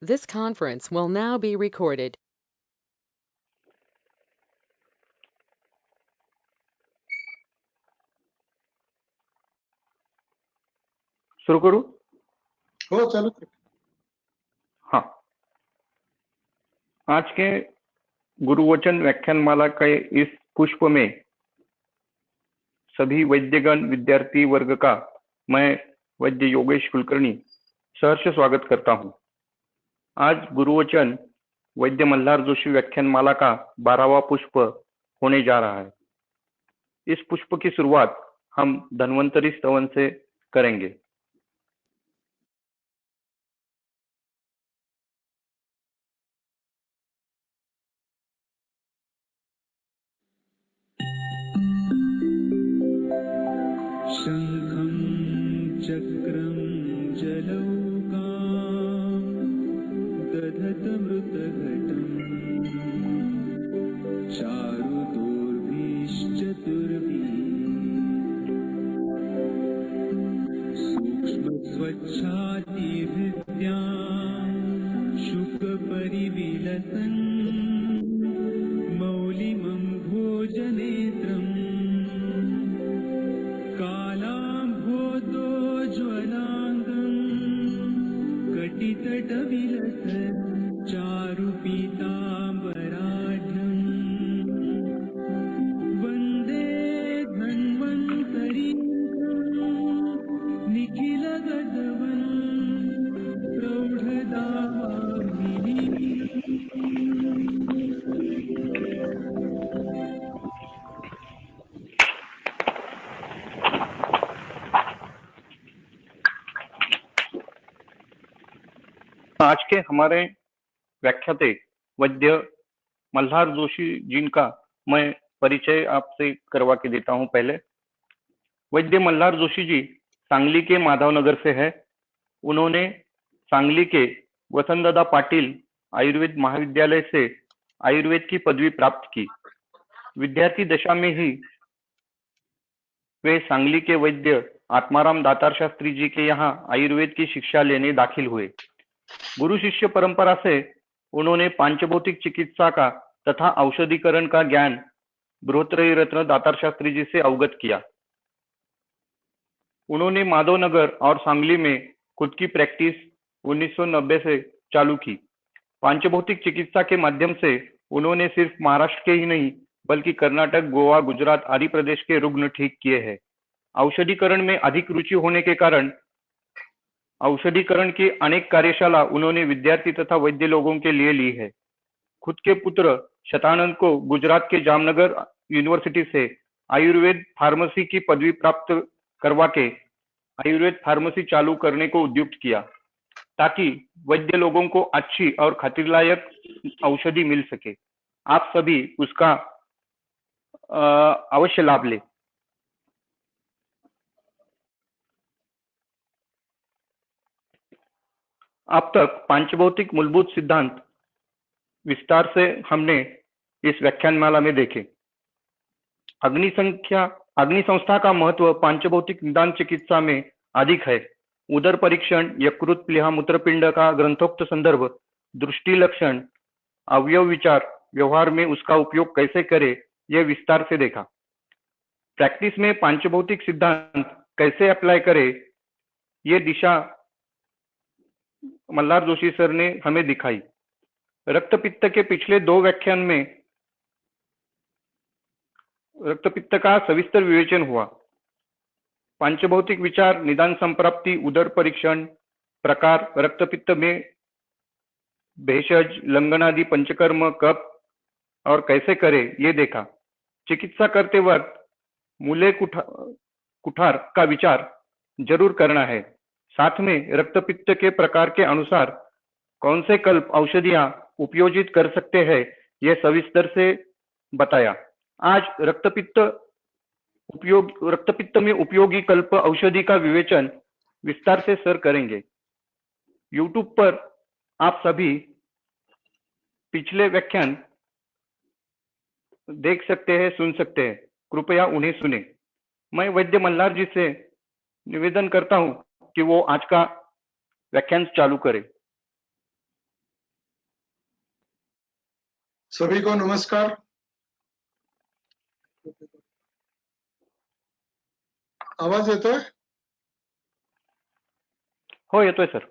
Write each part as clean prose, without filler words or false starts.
This conference will now be recorded. शुरू करूं? हो चालू। हाँ, आज के गुरुवचन व्याख्यानमाला के इस पुष्प में सभी वैद्यगण विद्यार्थी वर्ग का मैं वैद्य योगेश कुलकर्णी सहर्ष स्वागत करता हूं। आज गुरुवचन वैद्य मल्हार जोशी व्याख्यानमाला का 12वां पुष्प होने जा रहा है। इस पुष्प की शुरुआत हम धन्वंतरी स्तवन से करेंगे। शंखं चक्रं जलौका दधतमृतघटम् चारुदोर्भिश्चतुर्भिः सूक्ष्मस्वच्छातिहृद्यां शुकपरिविलसन् मौलिमं भोजनेत्रम् कालाम्भोदोज्ज्वलाङ्गं कटितटविलसत् चारुपीताम्बराढ्यम् वन्दे धन्वन्तरीन्द्रं निखिलगतवन् प्रौढदावाग्निः। आज के हमारे व्याख्याते वैद्य मल्हार जोशी जिनका मैं परिचय आपसे करवा के देता हूं। पहले वैद्य मल्हार जोशी जी सांगली के माधवनगर से है। उन्होंने सांगली के वसंतदादा पाटिल आयुर्वेद महाविद्यालय से आयुर्वेद की पदवी प्राप्त की। विद्यार्थी दशा में ही वे सांगली के वैद्य आत्माराम दातार शास्त्री जी के यहाँ आयुर्वेद की शिक्षा लेने दाखिल हुए। गुरु शिष्य परंपरा से उन्होंने पांचभौतिक चिकित्सा का तथा औषधीकरण का ज्ञान बृहत्रयी रत्न दातार शास्त्री जी से अवगत किया। उन्होंने माधवनगर और सांगली में खुद की प्रैक्टिस 1990 से चालू की। पांचभौतिक चिकित्सा के माध्यम से उन्होंने सिर्फ महाराष्ट्र के ही नहीं बल्कि कर्नाटक, गोवा, गुजरात आदि प्रदेश के रुग्ण ठीक किए हैं। औषधीकरण में अधिक रुचि होने के कारण औषधीकरण की अनेक कार्यशाला उन्होंने विद्यार्थी तथा वैद्य लोगों के लिए ली है। खुद के पुत्र शतानंद को गुजरात के जामनगर यूनिवर्सिटी से आयुर्वेद फार्मेसी की पदवी प्राप्त करवा के आयुर्वेद फार्मेसी चालू करने को उद्युक्त किया ताकि वैद्य लोगों को अच्छी और खातिरलायक औषधि मिल सके। आप सभी उसका अवश्य लाभ लें। अब तक पांचभौतिक मूलभूत सिद्धांत विस्तार से हमने इस व्याख्यानमाला में देखे। अग्निसंस्था का महत्व पांचभौतिक निदान चिकित्सा में अधिक है। उदर परीक्षण, यकृत, प्लीहा, मूत्रपिंड का ग्रंथोक्त संदर्भ, दृष्टि लक्षण, अवयव विचार, व्यवहार में उसका उपयोग कैसे करें, यह विस्तार से देखा। प्रैक्टिस में पांचभौतिक सिद्धांत कैसे अप्लाई करें, ये दिशा मल्हार जोशी सर ने हमें दिखाई। रक्तपित्त के पिछले 2 व्याख्यान में रक्तपित्त का सविस्तर विवेचन हुआ। पांचभौतिक विचार, निदान संप्राप्ति, उदर परीक्षण, प्रकार, रक्तपित्त में भेषज, लंगनादि पंचकर्म कब और कैसे करें, ये देखा। चिकित्सा करते वक्त मूले कुठार का विचार जरूर करना है। साथ में रक्तपित्त के प्रकार के अनुसार कौन से कल्प औषधियां उपयोजित कर सकते हैं, यह सविस्तर से बताया। आज रक्तपित्त में उपयोगी कल्प औषधि का विवेचन विस्तार से सर करेंगे। YouTube पर आप सभी पिछले व्याख्यान देख सकते हैं, सुन सकते हैं। कृपया उन्हें सुने। मैं वैद्य मल्हार जी से निवेदन करता हूं कि वो आज का व्याख्यान चालू करें। सभी को नमस्कार। आवाज येतोय? हो येतोय सर.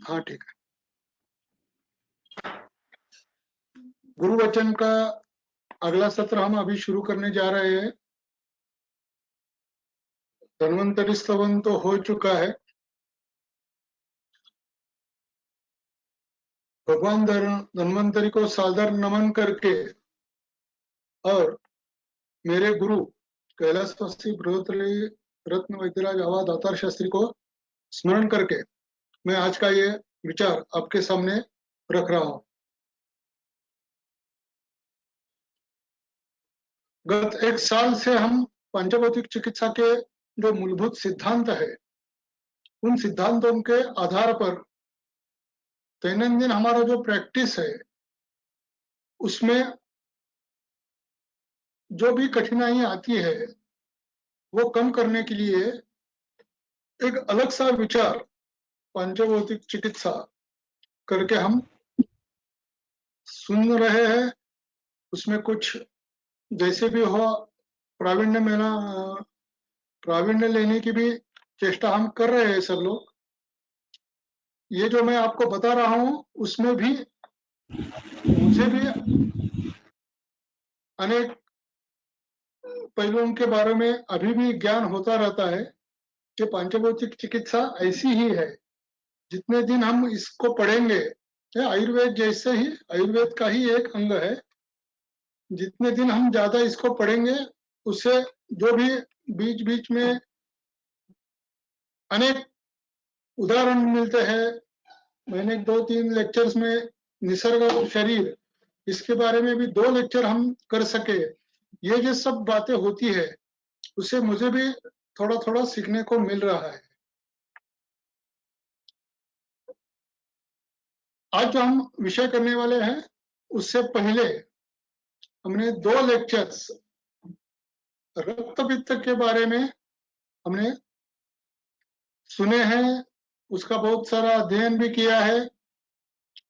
हाँ ठीक है। गुरु वचन का अगला सत्र हम अभी शुरू करने जा रहे हैं। धन्वंतरि स्तवन तो हो चुका है। भगवान धन्वंतरि को सादर नमन करके और मेरे गुरु कैलाशवासी बृहत्तरी रत्न वैद्यराज आवा दातार शास्त्री को स्मरण करके मैं आज का ये विचार आपके सामने रख रहा हूं। गत एक साल से हम पंचभौतिक चिकित्सा के जो मूलभूत सिद्धांत है उन सिद्धांतों के आधार पर दैनंदिन हमारा जो प्रैक्टिस है उसमें जो भी कठिनाई आती है वो कम करने के लिए एक अलग सा विचार पंचभौतिक चिकित्सा करके हम सुन रहे हैं। उसमें कुछ जैसे भी हो प्रावीण्य लेने की भी चेष्टा हम कर रहे हैं सब लोग। ये जो मैं आपको बता रहा हूं उसमें भी मुझे भी अनेक पहलुओं के बारे में अभी भी ज्ञान होता रहता है कि पंचभौतिक चिकित्सा ऐसी ही है। जितने दिन हम इसको पढ़ेंगे, ये आयुर्वेद जैसे ही आयुर्वेद का ही एक अंग है, जितने दिन हम ज्यादा इसको पढ़ेंगे उससे जो भी बीच बीच में अनेक उदाहरण मिलते हैं। मैंने 2-3 लेक्चर्स में निसर्ग और शरीर इसके बारे में भी 2 लेक्चर हम कर सके। ये जो सब बातें होती है उससे मुझे भी थोड़ा थोड़ा सीखने को मिल रहा है। आज जो हम विषय करने वाले हैं उससे पहले हमने 2 लेक्चर्स रक्त पित्त के बारे में हमने सुने हैं, उसका बहुत सारा अध्ययन भी किया है।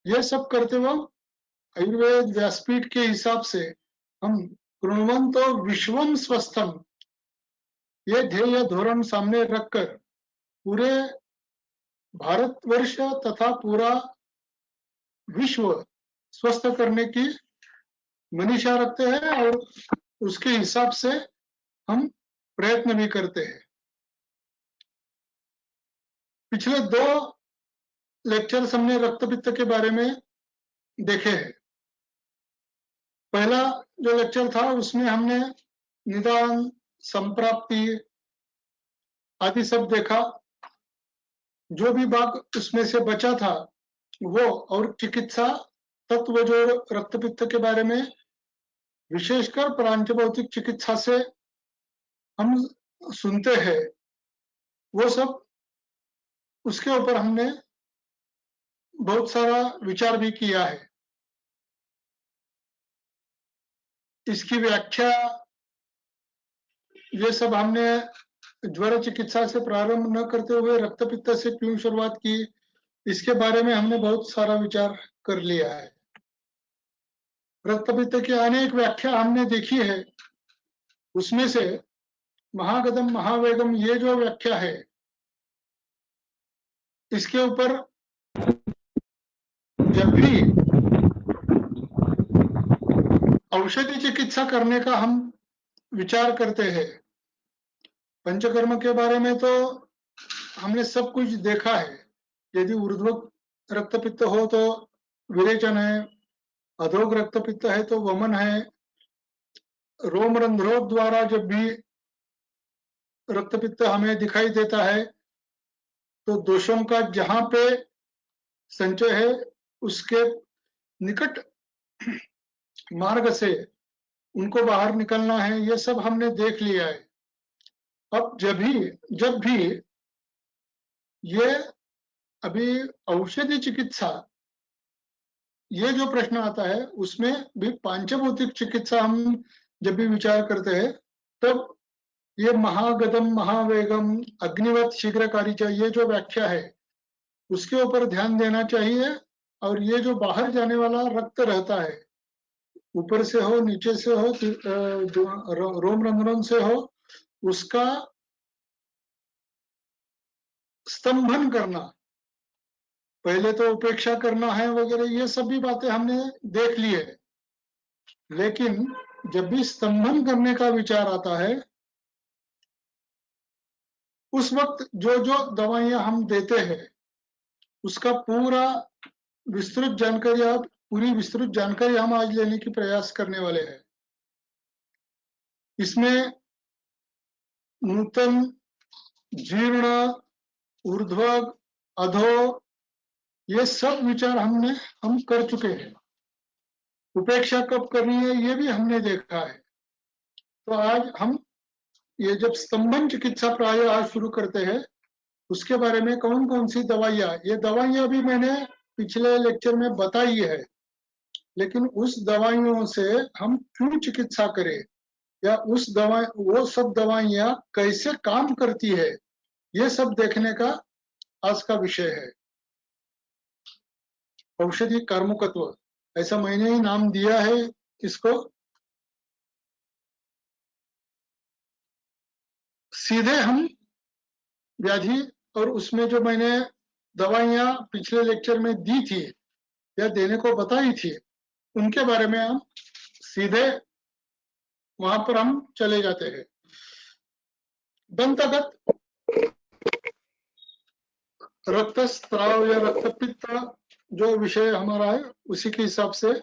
ये सब करते वक्त आयुर्वेद व्यासपीठ के हिसाब से हम कृण्वन्तो विश्वम स्वस्थम ये ध्येय धोरण सामने रखकर पूरे भारतवर्ष तथा पूरा विश्व स्वस्थ करने की मनीषा रखते हैं और उसके हिसाब से हम प्रयत्न भी करते हैं। पिछले 2 लेक्चर्स हमने रक्त पित्त के बारे में देखे हैं। पहला जो लेक्चर था उसमें हमने निदान, संप्राप्ति आदि सब देखा। जो भी भाग उसमें से बचा था वो और चिकित्सा तत्व जो रक्त पित्त के बारे में विशेषकर पंचभौतिक चिकित्सा से हम सुनते हैं वो सब, उसके ऊपर हमने बहुत सारा विचार भी किया है। इसकी व्याख्या ये सब हमने ज्वर चिकित्सा से प्रारंभ न करते हुए रक्त पित्त से क्यों शुरुआत की, इसके बारे में हमने बहुत सारा विचार कर लिया है। रक्त पित्त की अनेक व्याख्या हमने देखी है। उसमें से महागदम महावेगम ये जो व्याख्या है इसके ऊपर जब भी औषधि चिकित्सा करने का हम विचार करते हैं, पंचकर्म के बारे में तो हमने सब कुछ देखा है। यदि ऊर्ध्व रक्त पित्त हो तो विरेचन है, अधोग रक्त पित्त है तो वमन है। रोम रंध्रों द्वारा जब भी रक्त पित्त हमें दिखाई देता है तो दोषों का जहां पे संचय है उसके निकट मार्ग से उनको बाहर निकलना है। ये सब हमने देख लिया है। अब जब भी ये अभी औषधि चिकित्सा ये जो प्रश्न आता है उसमें भी पंचभौतिक चिकित्सा हम जब भी विचार करते हैं तब ये महागदम महावेगम अग्निवत शीघ्रकारी ये जो व्याख्या है उसके ऊपर ध्यान देना चाहिए। और ये जो बाहर जाने वाला रक्त रहता है ऊपर से हो, नीचे से हो, रोम रंध्रम से हो, उसका स्तंभन करना, पहले तो उपेक्षा करना है वगैरह, ये सभी बातें हमने देख ली है। लेकिन जब भी स्तंभन करने का विचार आता है, उस वक्त जो जो दवाइयां हम देते हैं उसका पूरी विस्तृत जानकारी हम आज लेने की प्रयास करने वाले हैं। इसमें नूतन, जीर्ण, ऊर्ध्वग, अधो, ये सब विचार हम कर चुके हैं। उपेक्षा कब करनी है ये भी हमने देखा है। तो आज हम ये जब स्तंभन चिकित्सा प्राय आज शुरू करते हैं, उसके बारे में कौन कौन सी दवाइयां, ये दवाइयां भी मैंने पिछले लेक्चर में बताई है, लेकिन उस दवाइयों से हम क्यों चिकित्सा करें, या वो सब दवाइयां कैसे काम करती है, ये सब देखने का आज का विषय है। औषधि कार्मुकत्व, ऐसा मैंने ही नाम दिया है इसको। सीधे हम व्याधि और उसमें जो मैंने दवाइयां पिछले लेक्चर में दी थी या देने को बताई थी, उनके बारे में हम सीधे वहां पर हम चले जाते हैं। दंतगत रक्तस्राव या रक्तपित्त जो विषय हमारा है, उसी के हिसाब से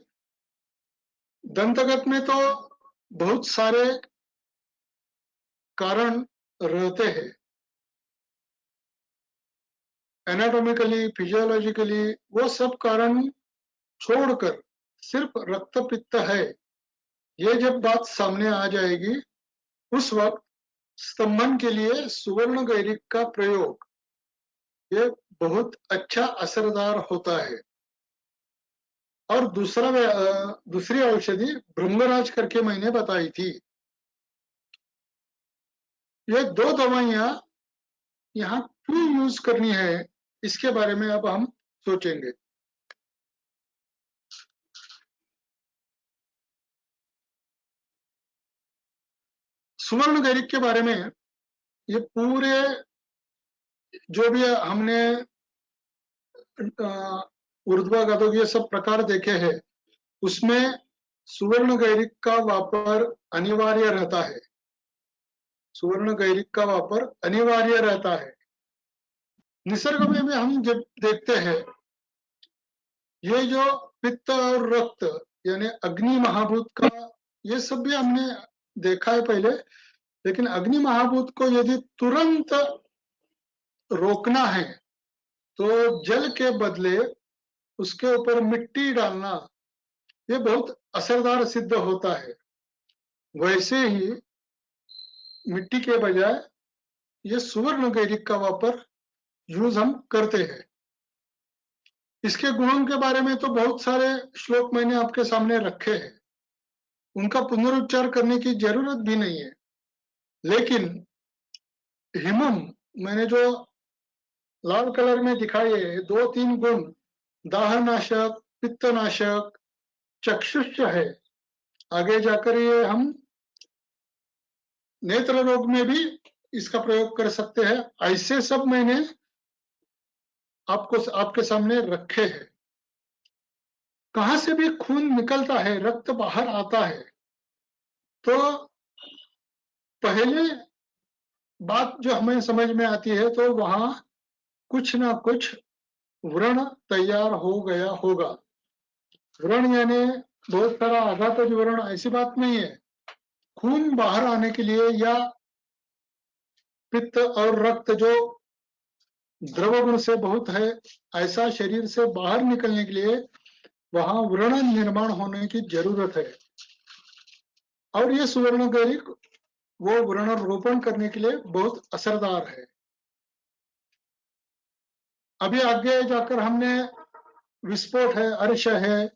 दंतगत में तो बहुत सारे कारण रहते हैं। एनाटॉमिकली, फिजियोलॉजिकली, वो सब कारण छोड़कर सिर्फ रक्तपित्त है, ये जब बात सामने आ जाएगी, उस वक्त स्तंभन के लिए सुवर्ण गैरिक का प्रयोग ये बहुत अच्छा असरदार होता है। और दूसरी औषधि भृंगराज करके मैंने बताई थी। ये दो दवाइयां यहाँ क्यों यूज करनी है, इसके बारे में अब हम सोचेंगे। सुवर्ण गैरिक के बारे में ये पूरे जो भी हमने ऊर्ध्वग, अधोग ये सब प्रकार देखे हैं, उसमें सुवर्ण गैरिक का वापर अनिवार्य रहता है। सुवर्ण गैरिक का वापर अनिवार्य रहता है। निसर्ग में भी हम जब देखते हैं, ये जो पित्त और रक्त यानी अग्नि महाभूत का, ये सब भी हमने देखा है पहले। लेकिन अग्नि महाभूत को यदि तुरंत रोकना है तो जल के बदले उसके ऊपर मिट्टी डालना, ये बहुत असरदार सिद्ध होता है। वैसे ही मिट्टी के बजाय ये सुवर्ण गैरिक का वापर यूज हम करते हैं। इसके गुणों के बारे में तो बहुत सारे श्लोक मैंने आपके सामने रखे हैं, उनका पुनरुच्चार करने की जरूरत भी नहीं है। लेकिन हिमम मैंने जो लाल कलर में दिखाई है, 2-3 गुण, दाहनाशक, पित्तनाशक, चक्षुष है, आगे जाकर ये हम नेत्र रोग में भी इसका प्रयोग कर सकते हैं। ऐसे सब मैंने आपके सामने रखे हैं। कहां से भी खून निकलता है, रक्त बाहर आता है, तो पहले बात जो हमें समझ में आती है, तो वहां कुछ ना कुछ व्रण तैयार हो गया होगा। व्रण यानी बहुत सारा आघातज व्रण, ऐसी बात नहीं है। खून बाहर आने के लिए या पित्त और रक्त जो द्रव गुण से बहुत है, ऐसा शरीर से बाहर निकलने के लिए वहां व्रण निर्माण होने की जरूरत है। और ये सुवर्ण गैरिक वो व्रण रोपण करने के लिए बहुत असरदार है। अभी आगे जाकर हमने विस्फोट है, अर्श है,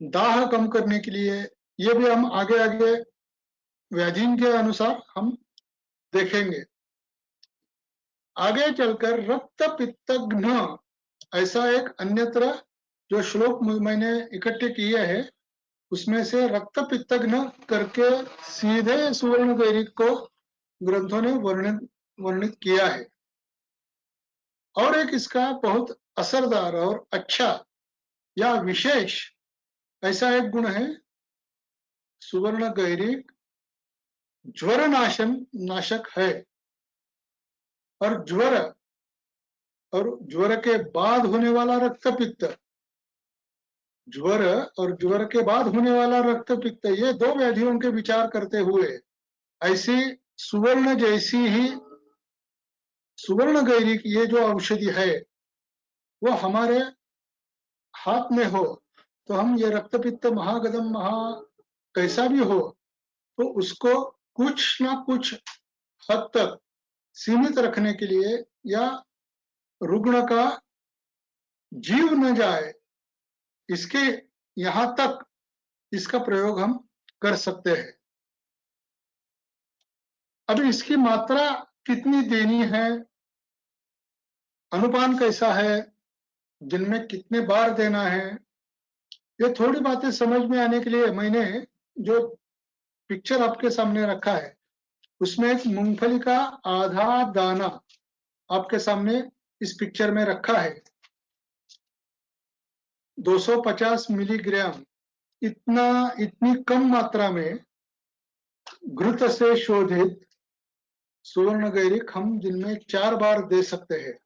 दाह कम करने के लिए, ये भी हम आगे आगे व्याधीन के अनुसार हम देखेंगे। आगे चलकर रक्त पित्तघ्न, ऐसा एक अन्यत्र जो श्लोक मैंने इकट्ठे किए हैं, उसमें से रक्त पित्तघ्न करके सीधे सुवर्ण गैरिक को ग्रंथों ने वर्णित किया है। और एक इसका बहुत असरदार और अच्छा या विशेष ऐसा एक गुण है, सुवर्ण गैरिक ज्वर नाशक है। और ज्वर के बाद होने वाला रक्तपित्त, ज्वर और ज्वर के बाद होने वाला रक्तपित्त, ये दो व्याधियों के विचार करते हुए ऐसी सुवर्ण जैसी ही सुवर्ण गैरिक ये जो औषधि है वो हमारे हाथ में हो तो हम ये रक्तपित्त महागदम कैसा भी हो तो उसको कुछ ना कुछ हद तक सीमित रखने के लिए या रुग्ण का जीव न जाए इसके यहां तक इसका प्रयोग हम कर सकते हैं। अब इसकी मात्रा कितनी देनी है, अनुपान कैसा है, दिन में कितने बार देना है, ये थोड़ी बातें समझ में आने के लिए मैंने जो पिक्चर आपके सामने रखा है उसमें एक मूंगफली का आधा दाना आपके सामने इस पिक्चर में रखा है। 250 मिलीग्राम इतनी कम मात्रा में घृत से शोधित सुवर्ण गैरिक हम दिन में 4 बार दे सकते हैं।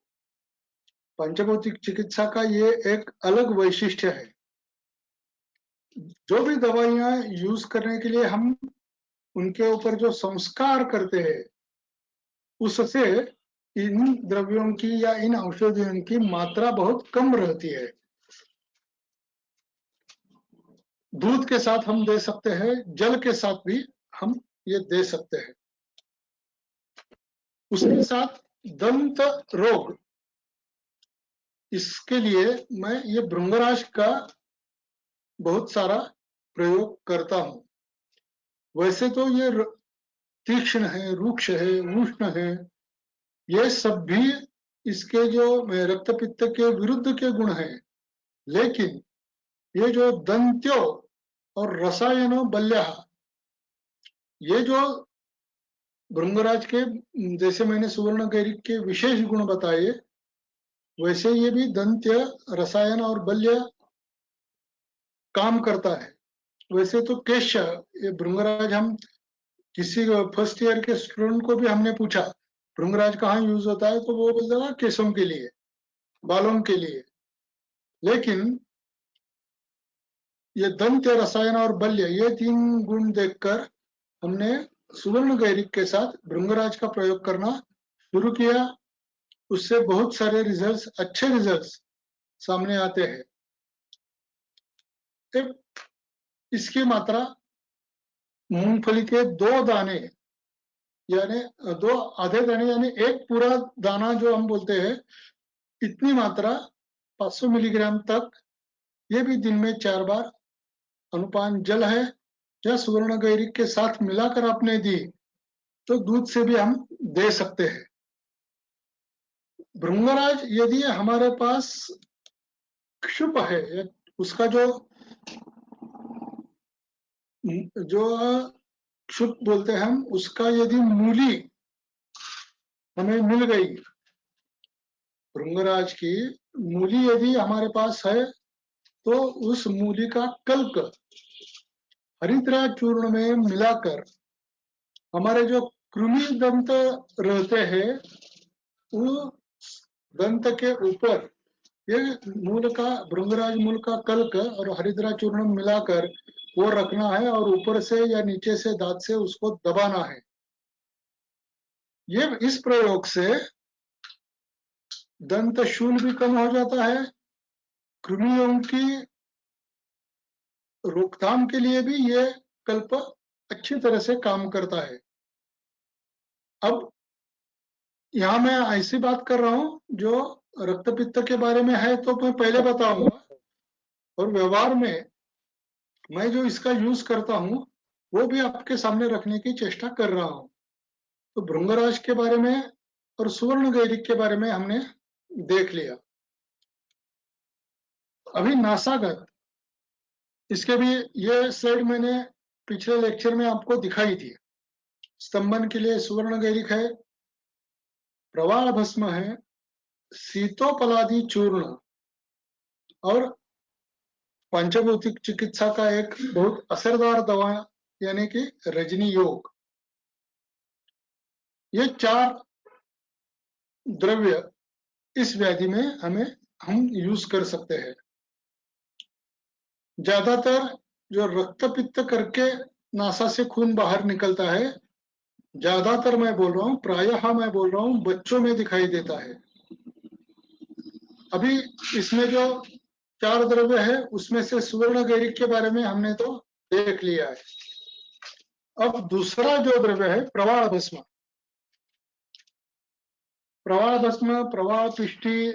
पंचभौतिक चिकित्सा का ये एक अलग वैशिष्ट्य है। जो भी दवाइयां यूज करने के लिए हम उनके ऊपर जो संस्कार करते हैं उससे इन द्रव्यों की या इन औषधियों की मात्रा बहुत कम रहती है। दूध के साथ हम दे सकते हैं, जल के साथ भी हम ये दे सकते हैं। उसके साथ दंत रोग, इसके लिए मैं ये भृंगराज का बहुत सारा प्रयोग करता हूं। वैसे तो ये तीक्ष्ण है, रुक्ष है, उष्ण है, ये सब भी इसके जो रक्तपित्त के विरुद्ध के गुण हैं, लेकिन ये जो दंत्यो और रसायनो बल्य, ये जो भृंगराज के जैसे मैंने सुवर्ण गैरिक के विशेष गुण बताए वैसे ये भी दंत्य, रसायन और बल्य काम करता है। वैसे तो केश, ये भृंगराज हम किसी फर्स्ट ईयर के स्टूडेंट को भी हमने पूछा भृंगराज कहाँ यूज होता है तो वो बोलता है केशों के लिए, बालों के लिए। लेकिन ये दंत्य, रसायन और बल्य, ये 3 गुण देखकर हमने सुवर्ण गैरिक के साथ भृंगराज का प्रयोग करना शुरू किया। उससे बहुत सारे रिजल्ट्स, अच्छे रिजल्ट्स सामने आते हैं। इसकी मात्रा मूंगफली के 2 दाने यानी 2 आधे दाने यानी एक पूरा दाना जो हम बोलते हैं, इतनी मात्रा 500 मिलीग्राम तक, ये भी दिन में 4 बार अनुपान जल है या सुवर्ण गैरिक के साथ मिलाकर आपने दी तो दूध से भी हम दे सकते हैं। भृंगराज यदि हमारे पास क्षुप है, उसका जो क्षुप बोलते हैं हम, उसका यदि मूली हमें मिल गई, भृंगराज की मूली यदि हमारे पास है तो उस मूली का कल्क हरिद्रा चूर्ण में मिलाकर हमारे जो कृमि दंत रहते हैं वो दंत के ऊपर ये मूल का, भृंगराज मूल का कल्क और हरिद्रा चूर्ण मिलाकर वो रखना है और ऊपर से या नीचे से दांत से उसको दबाना है। ये इस प्रयोग से दंत शूल भी कम हो जाता है, कृमियों की रोकथाम के लिए भी ये कल्प अच्छी तरह से काम करता है। अब यहाँ मैं ऐसी बात कर रहा हूं जो रक्तपित्त के बारे में है तो मैं पहले बताऊंगा, और व्यवहार में मैं जो इसका यूज करता हूं वो भी आपके सामने रखने की चेष्टा कर रहा हूं। तो भृंगराज के बारे में और सुवर्ण गैरिक के बारे में हमने देख लिया। अभी नासागत इसके भी ये स्लाइड मैंने पिछले लेक्चर में आपको दिखाई थी। स्तंभन के लिए सुवर्ण गैरिक है, प्रवाल भस्म है, सीतोपलादी चूर्ण और पंचभौतिक चिकित्सा का एक बहुत असरदार दवा यानी कि रजनी योग। ये 4 द्रव्य इस व्याधि में हम यूज कर सकते हैं। ज्यादातर जो रक्त पित्त करके नासा से खून बाहर निकलता है, ज्यादातर मैं बोल रहा हूँ, प्रायः मैं बोल रहा हूँ, बच्चों में दिखाई देता है। अभी इसमें जो 4 द्रव्य है उसमें से सुवर्ण गैरिक के बारे में हमने तो देख लिया है। अब दूसरा जो द्रव्य है प्रवाल भस्म। प्रवाल भस्म, प्रवाल पिष्टी,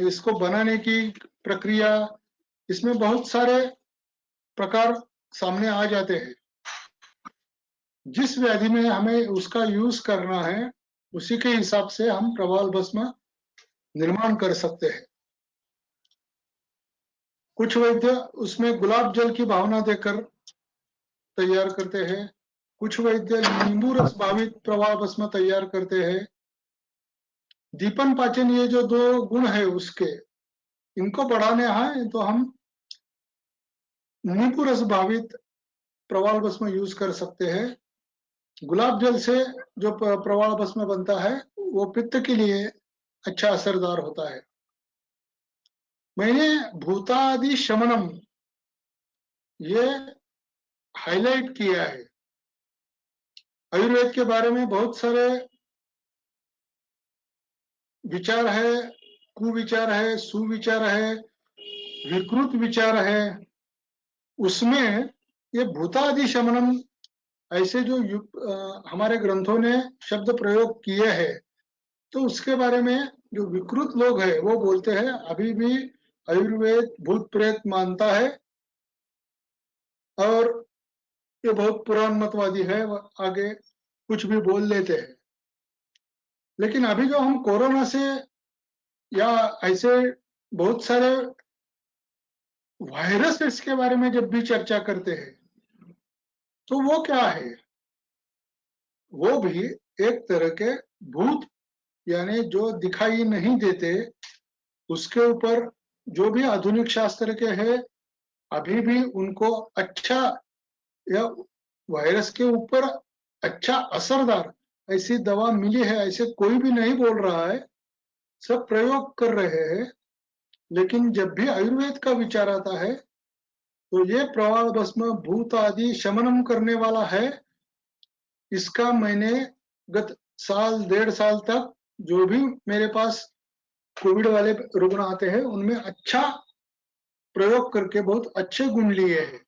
इसको बनाने की प्रक्रिया, इसमें बहुत सारे प्रकार सामने आ जाते हैं। जिस व्याधि में हमें उसका यूज करना है उसी के हिसाब से हम प्रवाल भस्म निर्माण कर सकते हैं। कुछ वैद्य उसमें गुलाब जल की भावना देकर तैयार करते हैं, कुछ वैद्य नींबू रस भावित प्रवाल भस्म तैयार करते हैं। दीपन पाचन, ये जो 2 गुण है उसके, इनको बढ़ाने हैं तो हम नींबू रस भावित प्रवाल भस्म यूज कर सकते हैं। गुलाब जल से जो प्रवाल भस्म बनता है वो पित्त के लिए अच्छा असरदार होता है। मैंने भूतादि शमनम ये हाईलाइट किया है। आयुर्वेद के बारे में बहुत सारे विचार है, कुविचार है, सुविचार है, विकृत विचार है। उसमें ये भूतादि शमनम ऐसे जो हमारे ग्रंथों ने शब्द प्रयोग किए हैं, तो उसके बारे में जो विकृत लोग हैं वो बोलते हैं अभी भी आयुर्वेद भूत प्रेत मानता है और ये बहुत पुराण मतवादी है, आगे कुछ भी बोल लेते हैं। लेकिन अभी जो हम कोरोना से या ऐसे बहुत सारे वायरस इसके बारे में जब भी चर्चा करते हैं तो वो क्या है, वो भी एक तरह के भूत यानी जो दिखाई नहीं देते, उसके ऊपर जो भी आधुनिक शास्त्र के हैं अभी भी उनको अच्छा या वायरस के ऊपर अच्छा असरदार ऐसी दवा मिली है ऐसे कोई भी नहीं बोल रहा है, सब प्रयोग कर रहे हैं। लेकिन जब भी आयुर्वेद का विचार आता है तो ये प्रवाल भस्म भूत आदि शमनम करने वाला है। इसका मैंने गत साल 1.5 साल तक जो भी मेरे पास कोविड वाले रुग्ण आते हैं उनमें अच्छा प्रयोग करके बहुत अच्छे गुण लिए हैं।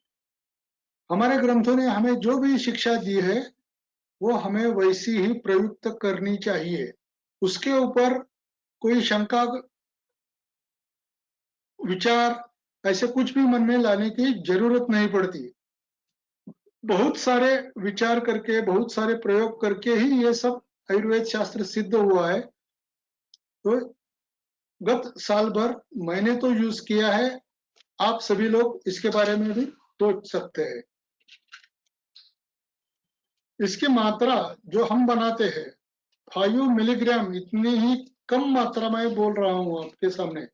हमारे ग्रंथों ने हमें जो भी शिक्षा दी है वो हमें वैसी ही प्रयुक्त करनी चाहिए। उसके ऊपर कोई शंका विचार ऐसे कुछ भी मन में लाने की जरूरत नहीं पड़ती। बहुत सारे विचार करके, बहुत सारे प्रयोग करके ही ये सब आयुर्वेद शास्त्र सिद्ध हुआ है। तो गत साल भर मैंने तो यूज किया है, आप सभी लोग इसके बारे में भी सोच सकते हैं। इसकी मात्रा जो हम बनाते हैं 5 मिलीग्राम, इतनी ही कम मात्रा में बोल रहा हूं आपके सामने।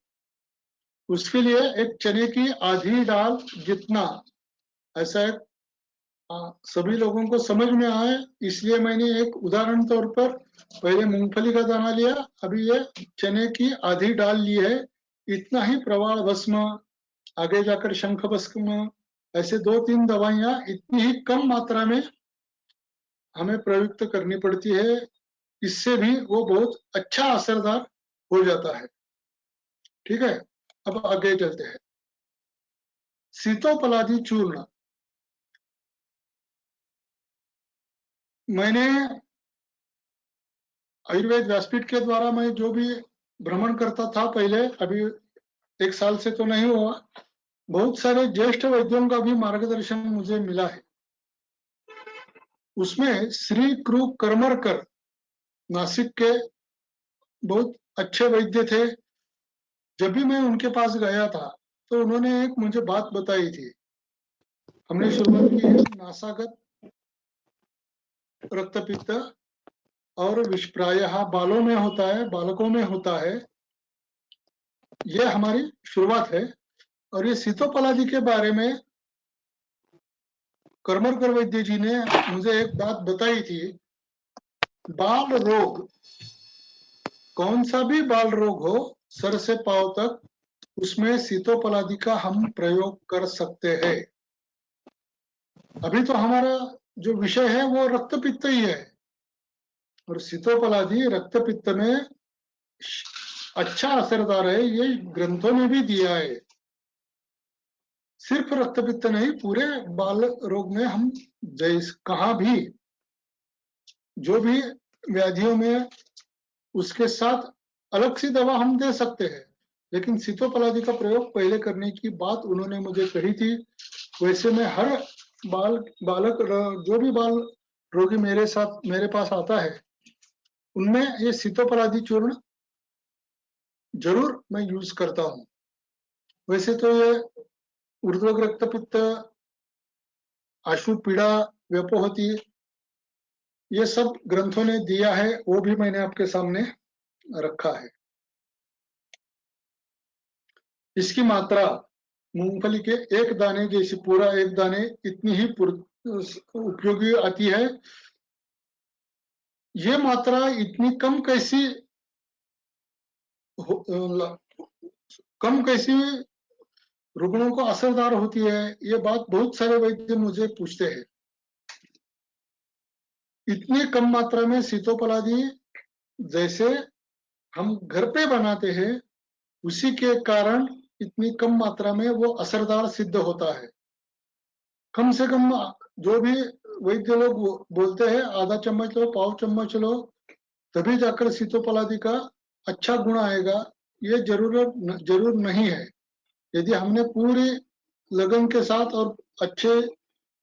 उसके लिए एक चने की आधी दाल जितना, ऐसा एक सभी लोगों को समझ में आए इसलिए मैंने एक उदाहरण तौर पर पहले मूंगफली का दाना लिया, अभी ये चने की आधी दाल ली है। इतना ही प्रवाल भस्म, आगे जाकर शंख भस्म, ऐसे 2-3 दवाइयां इतनी ही कम मात्रा में हमें प्रयुक्त करनी पड़ती है। इससे भी वो बहुत अच्छा असरदार हो जाता है। ठीक है, अब आगे चलते हैं। सीतोपलादी चूर्ण, मैंने आयुर्वेद व्यासपीठ के द्वारा मैं जो भी भ्रमण करता था पहले, अभी 1 साल से तो नहीं हुआ, बहुत सारे ज्येष्ठ वैद्यों का भी मार्गदर्शन मुझे मिला है। उसमें श्री कृ करमरकर नासिक के बहुत अच्छे वैद्य थे। जब भी मैं उनके पास गया था तो उन्होंने एक मुझे बात बताई थी। हमने शुरुआत की है नासागत रक्तपित्त और प्रायः बालों में होता है, बालकों में होता है। ये हमारी शुरुआत है। और ये सीतोपलादी के बारे में करमरकर वैद्य जी ने मुझे एक बात बताई थी। बाल रोग, कौन सा भी बाल रोग हो, सर से पांव तक, उसमें सीतोपलादी का हम प्रयोग कर सकते हैं। अभी तो हमारा जो विषय है वो रक्तपित्त ही है, और सीतोपलादी रक्तपित्त में अच्छा असरदार है, ये ग्रंथों में भी दिया है। सिर्फ रक्तपित्त नहीं, पूरे बाल रोग में हम कहाँ भी जो भी व्याधियों में उसके साथ अलग सी दवा हम दे सकते हैं, लेकिन सीतोपलादी का प्रयोग पहले करने की बात उन्होंने मुझे कही थी। वैसे मैं हर बालक जो भी बाल रोगी मेरे पास आता है, उनमें ये सीतोपलादी चूर्ण जरूर मैं यूज करता हूँ। वैसे तो ये ऊर्ध्वक रक्तपित्त, आशु पीड़ा, व्यपोहति, ये सब ग्रंथों ने दिया है, वो भी मैंने आपके सामने रखा है। इसकी मात्रा मूंगफली के एक दाने जैसी, पूरा एक दाने इतनी ही उपयोगी आती है। ये मात्रा इतनी कम कैसी रुग्णों को असरदार होती है, ये बात बहुत सारे वैद्य मुझे पूछते हैं। इतनी कम मात्रा में सीतोपलादी जैसे हम घर पे बनाते हैं, उसी के कारण इतनी कम मात्रा में वो असरदार सिद्ध होता है। कम से कम जो भी वैद्य लोग बोलते हैं, आधा चम्मच लो, पाव चम्मच लो, तभी जाकर सीतोपलादी का अच्छा गुण आएगा, ये जरूर नहीं है। यदि हमने पूरी लगन के साथ और अच्छे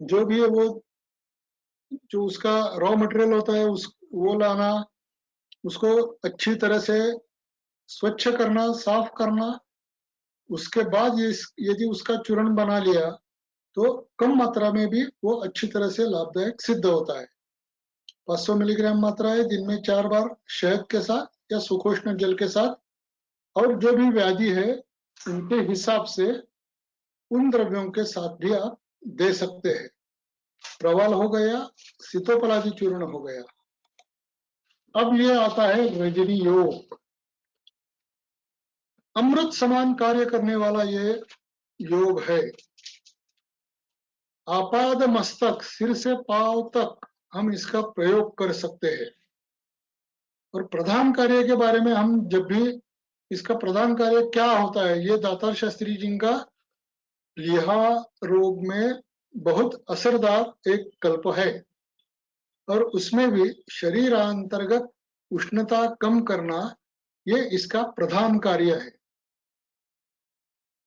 जो भी है वो जो उसका रॉ मटेरियल होता है वो लाना, उसको अच्छी तरह से स्वच्छ करना, साफ करना, उसके बाद यदि उसका चूर्ण बना लिया तो कम मात्रा में भी वो अच्छी तरह से लाभदायक सिद्ध होता है। 500 मिलीग्राम मात्रा है, दिन में 4 बार शहद के साथ या सुखोष्ण जल के साथ, और जो भी व्याधि है उनके हिसाब से उन द्रव्यों के साथ भी आप दे सकते हैं। प्रवाल हो गया, सीतोपलादी चूर्ण हो गया। अब ये आता है रजनी योग। अमृत समान कार्य करने वाला ये योग है। आपाद मस्तक, सिर से पांव तक हम इसका प्रयोग कर सकते हैं। और प्रधान कार्य के बारे में हम जब भी इसका प्रधान कार्य क्या होता है, ये दातार शास्त्री जी का प्लीहा रोग में बहुत असरदार एक कल्प है, और उसमें भी शरीरांतर्गत उष्णता कम करना ये इसका प्रधान कार्य है।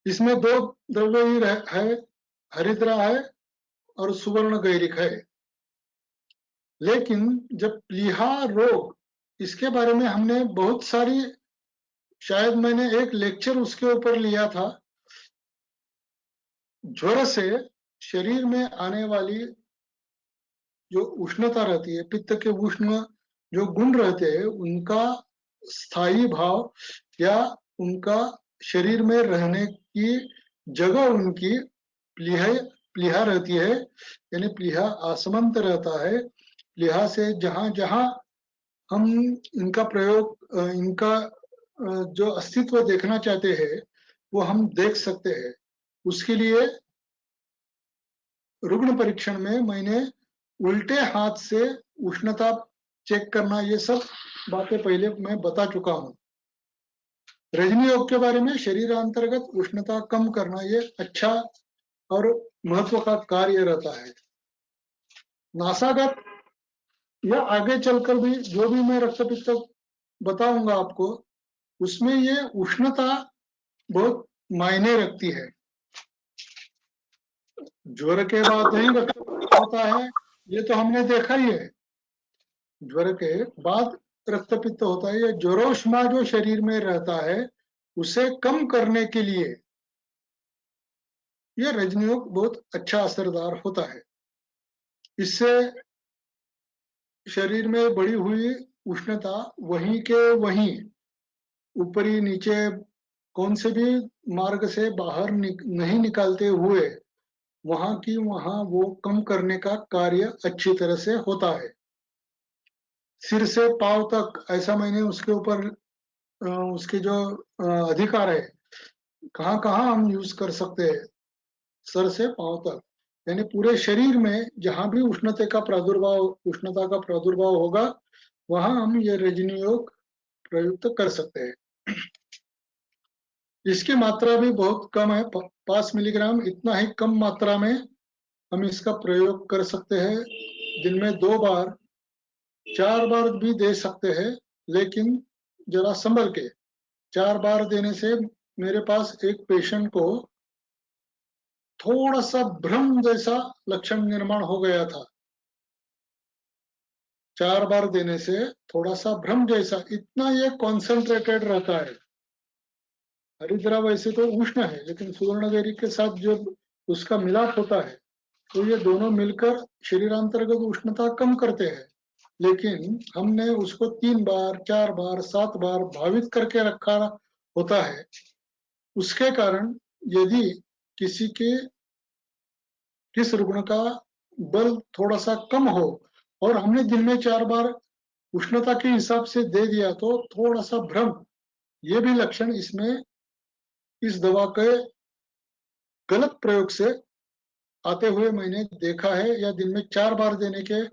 इसमें 2 द्रव्य ही है, हरिद्रा है और सुवर्ण गैरिक है। लेकिन जब प्लीहा रोग, इसके बारे में हमने बहुत सारी, शायद मैंने एक लेक्चर उसके ऊपर लिया था। ज्वर से शरीर में आने वाली जो उष्णता रहती है, पित्त के उष्ण जो गुण रहते हैं, उनका स्थायी भाव या उनका शरीर में रहने की जगह उनकी प्लीहा रहती है, यानी प्लीहा आसमंत रहता है। प्लीहा से जहां जहां हम इनका प्रयोग, इनका जो अस्तित्व देखना चाहते हैं वो हम देख सकते हैं। उसके लिए रुग्ण परीक्षण में मैंने उल्टे हाथ से उष्णता चेक करना, ये सब बातें पहले मैं बता चुका हूं। रजनी योग के बारे में शरीरांतर्गत उष्णता कम करना ये अच्छा और महत्व का कार्य रहता है। नासागत या आगे चलकर भी जो भी मैं रक्तपित्त बताऊंगा आपको, उसमें ये उष्णता बहुत मायने रखती है। ज्वर के बाद नहीं रक्तपित्त होता है, ये तो हमने देखा ही है। ज्वर के बाद रक्तपित्त होता है। ये ज्वरोष्मा जो शरीर में रहता है, उसे कम करने के लिए ये रजनीयोग बहुत अच्छा असरदार होता है। इससे शरीर में बढ़ी हुई उष्णता वहीं के वहीं ऊपरी नीचे कौन से भी मार्ग से बाहर नहीं निकालते हुए वहां की वहां वो कम करने का कार्य अच्छी तरह से होता है। सिर से पांव तक ऐसा मैंने उसके ऊपर उसके जो अधिकार है कहाँ कहाँ हम यूज कर सकते हैं, सर से पांव तक यानी पूरे शरीर में जहां भी उष्णता का प्रादुर्भाव होगा वहां हम ये रजनी योग प्रयुक्त कर सकते हैं। इसकी मात्रा भी बहुत कम है, 5 मिलीग्राम, इतना ही कम मात्रा में हम इसका प्रयोग कर सकते हैं। दिन में 2 बार 4 बार भी दे सकते हैं, लेकिन जरा संभल के। 4 बार देने से मेरे पास एक पेशेंट को थोड़ा सा भ्रम जैसा लक्षण निर्माण हो गया था। 4 बार देने से थोड़ा सा भ्रम जैसा, इतना ये कॉन्सेंट्रेटेड रहता है। हरिद्रा वैसे तो उष्ण है, लेकिन सुवर्णगैरी के साथ जब उसका मिलाप होता है तो ये दोनों मिलकर शरीरांतर्गत उष्णता कम करते हैं। लेकिन हमने उसको 3 बार 4 बार 7 बार भावित करके रखा होता है। उसके कारण यदि किस रुग्ण का बल थोड़ा सा कम हो और हमने दिन में 4 बार उष्णता के हिसाब से दे दिया तो थोड़ा सा भ्रम, ये भी लक्षण इसमें इस दवा के गलत प्रयोग से आते हुए मैंने देखा है। या दिन में 4 बार देने के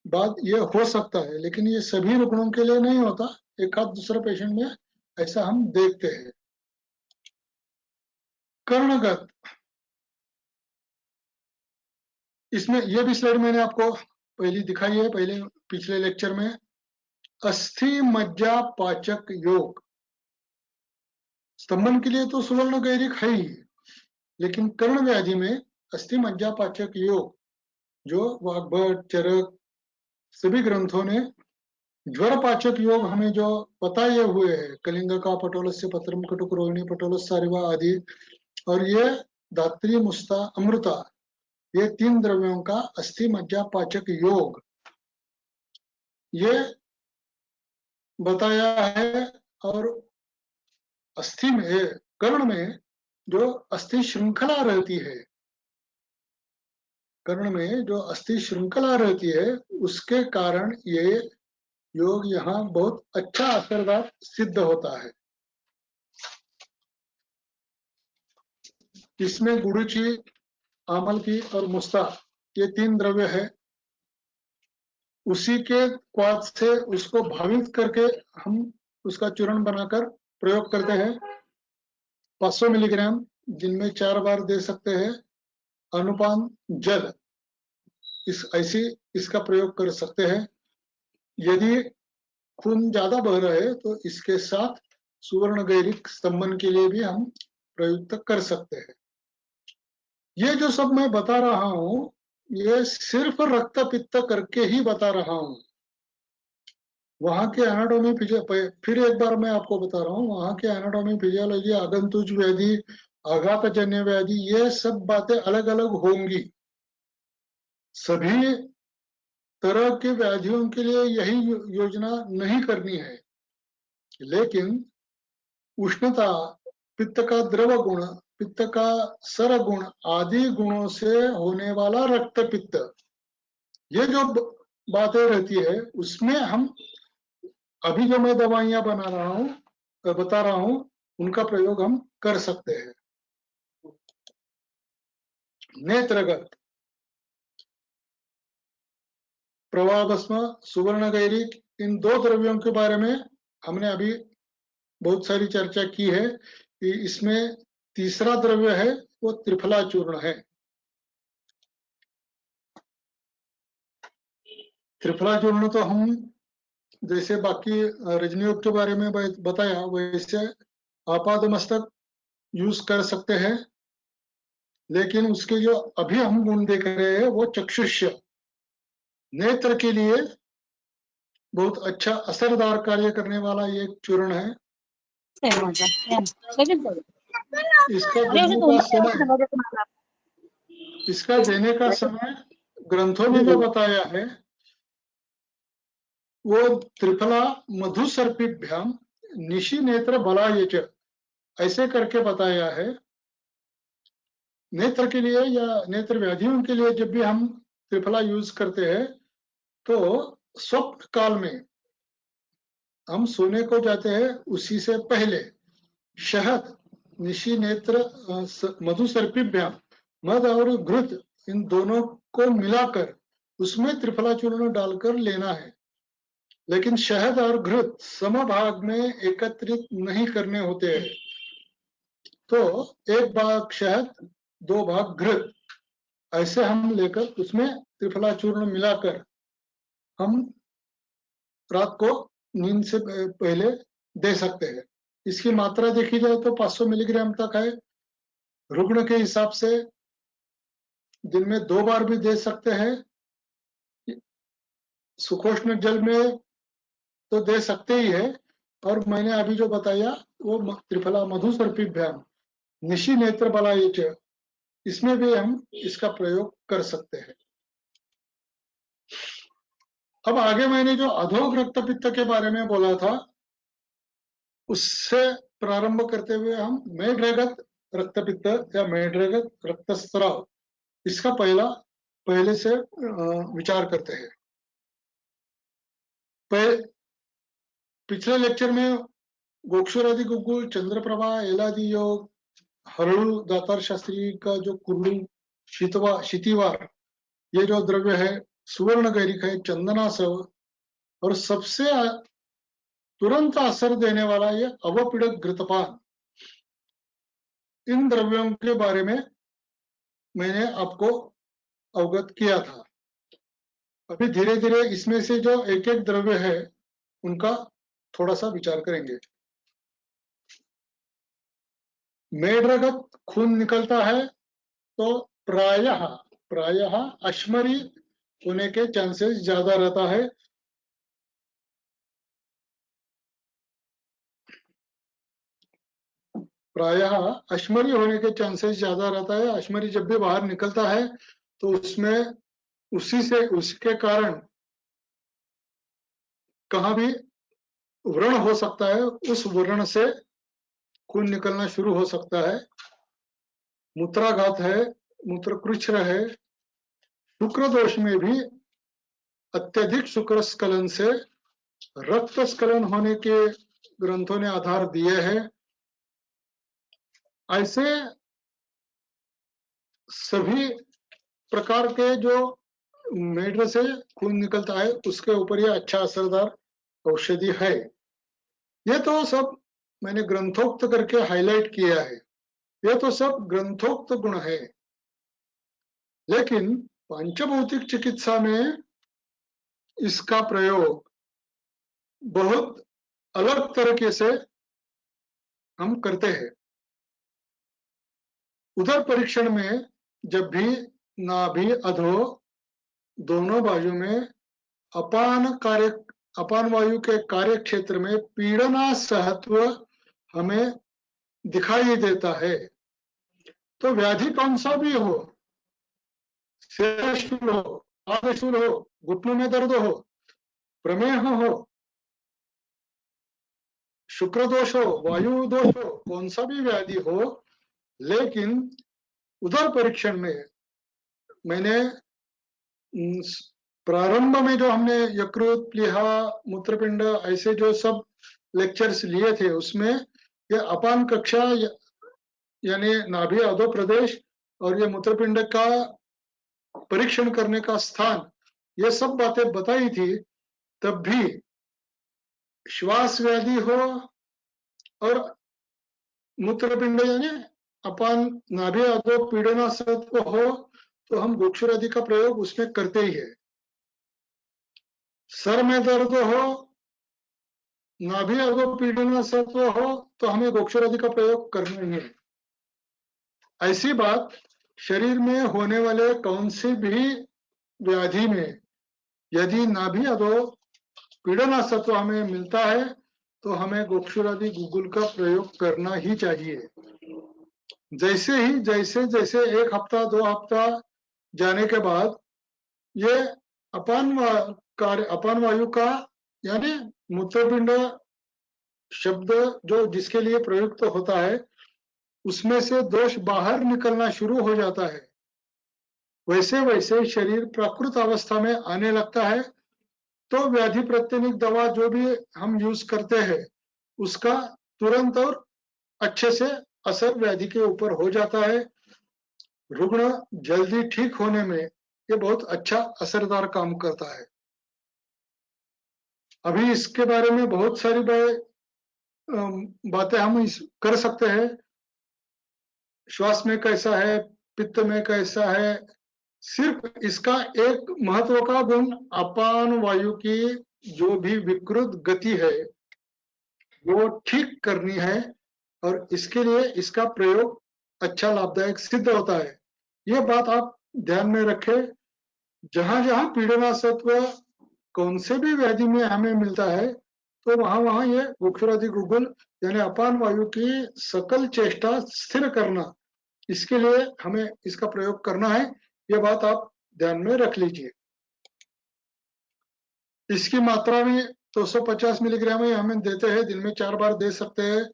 बाद ये हो सकता है, लेकिन ये सभी रुग्णों के लिए नहीं होता। एक आध दूसरा पेशेंट में ऐसा हम देखते हैं। कर्णगत, इसमें ये भी स्लाइड मैंने आपको पहले दिखाई है, पिछले लेक्चर में। अस्थि मज्जा पाचक योग, स्तंभन के लिए तो सुवर्ण गैरिक है ही, लेकिन कर्ण व्याधि में अस्थि मज्जा पाचक योग जो वाग्भट चरक सभी ग्रंथों ने ज्वर पाचक योग हमें जो बताए हुए हैं, कलिंग का पटोलस्य पत्रम कटुक रोहिणी पटोलस सारिवा आदि, और ये धात्री मुस्ता अमृता, ये 3 द्रव्यों का अस्थि मज्जा पाचक योग ये बताया है। और अस्थि में, कर्ण में जो अस्थि श्रृंखला रहती है, कर्ण में जो अस्थि श्रृंखला रहती है, उसके कारण ये योग यहाँ बहुत अच्छा असरदार सिद्ध होता है। इसमें गुड़ुची, आमल की और मुस्ता, ये 3 द्रव्य है। उसी के क्वाथ से उसको भावित करके हम उसका चूर्ण बनाकर प्रयोग करते हैं। 500 मिलीग्राम दिन में 4 बार दे सकते हैं। अनुपान जल, इसका प्रयोग कर सकते हैं। यदि खून ज्यादा बह रहा है तो इसके साथ सुवर्ण गैरिक स्तंभन के लिए भी हम प्रयुक्त कर सकते हैं। ये जो सब मैं बता रहा हूं, ये सिर्फ रक्त पित्त करके ही बता रहा हूं। वहां के एनाटॉमी, फिर एक बार मैं आपको बता रहा हूं, वहां के एनाटॉमी, फिजियोलॉजी, आगंतुज व्याधि, आघातजन्य व्याधि, ये सब बातें अलग अलग होंगी। सभी तरह के व्याधियों के लिए यही योजना नहीं करनी है, लेकिन उष्णता, पित्त का द्रव गुण, पित्त का सर गुण आदि गुणों से होने वाला रक्त पित्त, ये जो बातें रहती है, उसमें हम अभी जो मैं दवाइयां बता रहा हूं, उनका प्रयोग हम कर सकते हैं। नेत्रगत, प्रवाहभस्म, सुवर्ण गैरिक, इन 2 द्रव्यों के बारे में हमने अभी बहुत सारी चर्चा की है कि इसमें तीसरा द्रव्य है वो त्रिफला चूर्ण है। त्रिफला चूर्ण तो हम जैसे बाकी रजनीयोग के बारे में बताया वैसे आपादमस्तक यूज कर सकते हैं, लेकिन उसके जो अभी हम गुण देख रहे हैं वो चक्षुष्य, नेत्र के लिए बहुत अच्छा असरदार कार्य करने वाला ये चूर्ण है। इसका देने का समय, इसका देने का समय ग्रंथों ने जो बताया है वो त्रिफला मधुसर्पिभ्याम निशि नेत्र बलाय च ऐसे करके बताया है। नेत्र के लिए या नेत्र व्याधियों के लिए जब भी हम त्रिफला यूज करते हैं तो स्वप्न काल में हम सोने को जाते हैं उसी से पहले शहद निशि नेत्र मधुसर्पिभ्याम मध और घृत इन दोनों को मिलाकर उसमें त्रिफला चूर्ण डालकर लेना है। लेकिन शहद और घृत समभाग में एकत्रित नहीं करने होते हैं। तो एक भाग शहद, 2 भाग घृत ऐसे हम लेकर उसमें त्रिफला चूर्ण मिलाकर हम रात को नींद से पहले दे सकते हैं। इसकी मात्रा देखी जाए तो 500 मिलीग्राम तक है। रुग्ण के हिसाब से दिन में 2 बार भी दे सकते हैं। सुखोष्ण जल में तो दे सकते ही है। और मैंने अभी जो बताया वो त्रिफला मधुसर्पिभ्याम निशि नेत्र बलाय च इसमें भी हम इसका प्रयोग कर सकते हैं। अब आगे मैंने जो अधोग रक्तपित्त के बारे में बोला था उससे प्रारंभ करते हुए हम मेढ्रगत रक्तपित्त या मेढ्रगत रक्तस्राव इसका पहले से विचार करते हैं। पिछले लेक्चर में गोक्षुरादि गुगुल, चंद्रप्रभा, एलादि योग, हरड़ू, दातार शास्त्री का जो कुर्लू, शितिवार ये जो द्रव्य है, सुवर्ण गैरिक है, चंदनासव और सबसे तुरंत असर देने वाला ये अवपीड़क घृतपान, इन द्रव्यों के बारे में मैंने आपको अवगत किया था। अभी धीरे धीरे इसमें से जो एक एक द्रव्य है उनका थोड़ा सा विचार करेंगे। मेढ्रगत खून निकलता है तो प्रायः अश्मरी होने के चांसेस ज्यादा रहता है। प्रायः अश्मरी होने के चांसेस ज्यादा रहता है। अश्मरी जब भी बाहर निकलता है तो उसमें उसके कारण कहाँ भी व्रण हो सकता है, उस व्रण से खून निकलना शुरू हो सकता है। मूत्राघात है, मूत्रकृच्छ्र है। शुक्र दोष में भी अत्यधिक शुक्र स्खलन से रक्त स्खलन होने के ग्रंथों ने आधार दिए हैं। ऐसे सभी प्रकार के जो मेढ्र से खून निकलता है उसके ऊपर यह अच्छा असरदार औषधि है। ये तो सब मैंने ग्रंथोक्त करके हाईलाइट किया है। ये तो सब ग्रंथोक्त गुण है। लेकिन पंचभौतिक चिकित्सा में इसका प्रयोग बहुत अलग तरीके से हम करते हैं। उदर परीक्षण में जब भी नाभि अधो दोनों बाजू में अपान वायु के कार्य क्षेत्र में पीड़ना सहत्व हमें दिखाई देता है। तो व्याधि कौन सा भी हो, शूल हो, पादशूल हो, घुटनों में दर्द हो, प्रमेह हो, शुक्र दोष हो, वायु दोष हो, कौन सा भी व्याधि हो, लेकिन उदर परीक्षण में मैंने प्रारंभ में जो हमने यकृत, प्लीहा, मूत्रपिंड ऐसे जो सब लेक्चर्स लिए थे उसमें ये अपान कक्षा यानी नाभि अधो प्रदेश और ये मूत्रपिंड का परीक्षण करने का स्थान, ये सब बातें बताई थी। तब भी श्वास व्याधि हो और मूत्रपिंड यानी अपान नाभि अधो पीड़ना सत्व हो तो हम गोक्षुरादि का प्रयोग उसमें करते ही है। सर में दर्द हो, नाभि अधो पीड़ना सत्व हो तो हमें गोक्षुरादि का प्रयोग करना ही है। ऐसी बात शरीर में होने वाले कौन सी भी व्याधि में यदि नाभि अधो पीड़ना सत्व हमें मिलता है तो हमें गोक्षुरादि गुगुल का प्रयोग करना ही चाहिए। जैसे जैसे 1 हफ्ता 2 हफ्ता जाने के बाद ये अपान वायु का यानी मूत्रपिंड शब्द जो जिसके लिए प्रयुक्त होता है उसमें से दोष बाहर निकलना शुरू हो जाता है। वैसे वैसे शरीर प्राकृत अवस्था में आने लगता है तो व्याधि प्रतिनिक दवा जो भी हम यूज करते हैं उसका तुरंत और अच्छे से असर व्याधि के ऊपर हो जाता है। रुग्ण जल्दी ठीक होने में ये बहुत अच्छा असरदार काम करता है। अभी इसके बारे में बहुत सारी बातें हम कर सकते हैं। श्वास में कैसा है, पित्त में कैसा है, सिर्फ इसका एक महत्व का गुण अपान वायु की जो भी विकृत गति है वो ठीक करनी है और इसके लिए इसका प्रयोग अच्छा लाभदायक सिद्ध होता है। ये बात आप ध्यान में रखें। जहां जहां पीड़नासत्व कौन से भी व्याधि में हमें मिलता है तो वहां वहां ये गुक्षुरादि गुगुल यानी अपान वायु की सकल चेष्टा स्थिर करना, इसके लिए हमें इसका प्रयोग करना है। ये बात आप ध्यान में रख लीजिए। इसकी मात्रा भी 250 मिलीग्राम ही हमें देते हैं, दिन में 4 बार दे सकते हैं,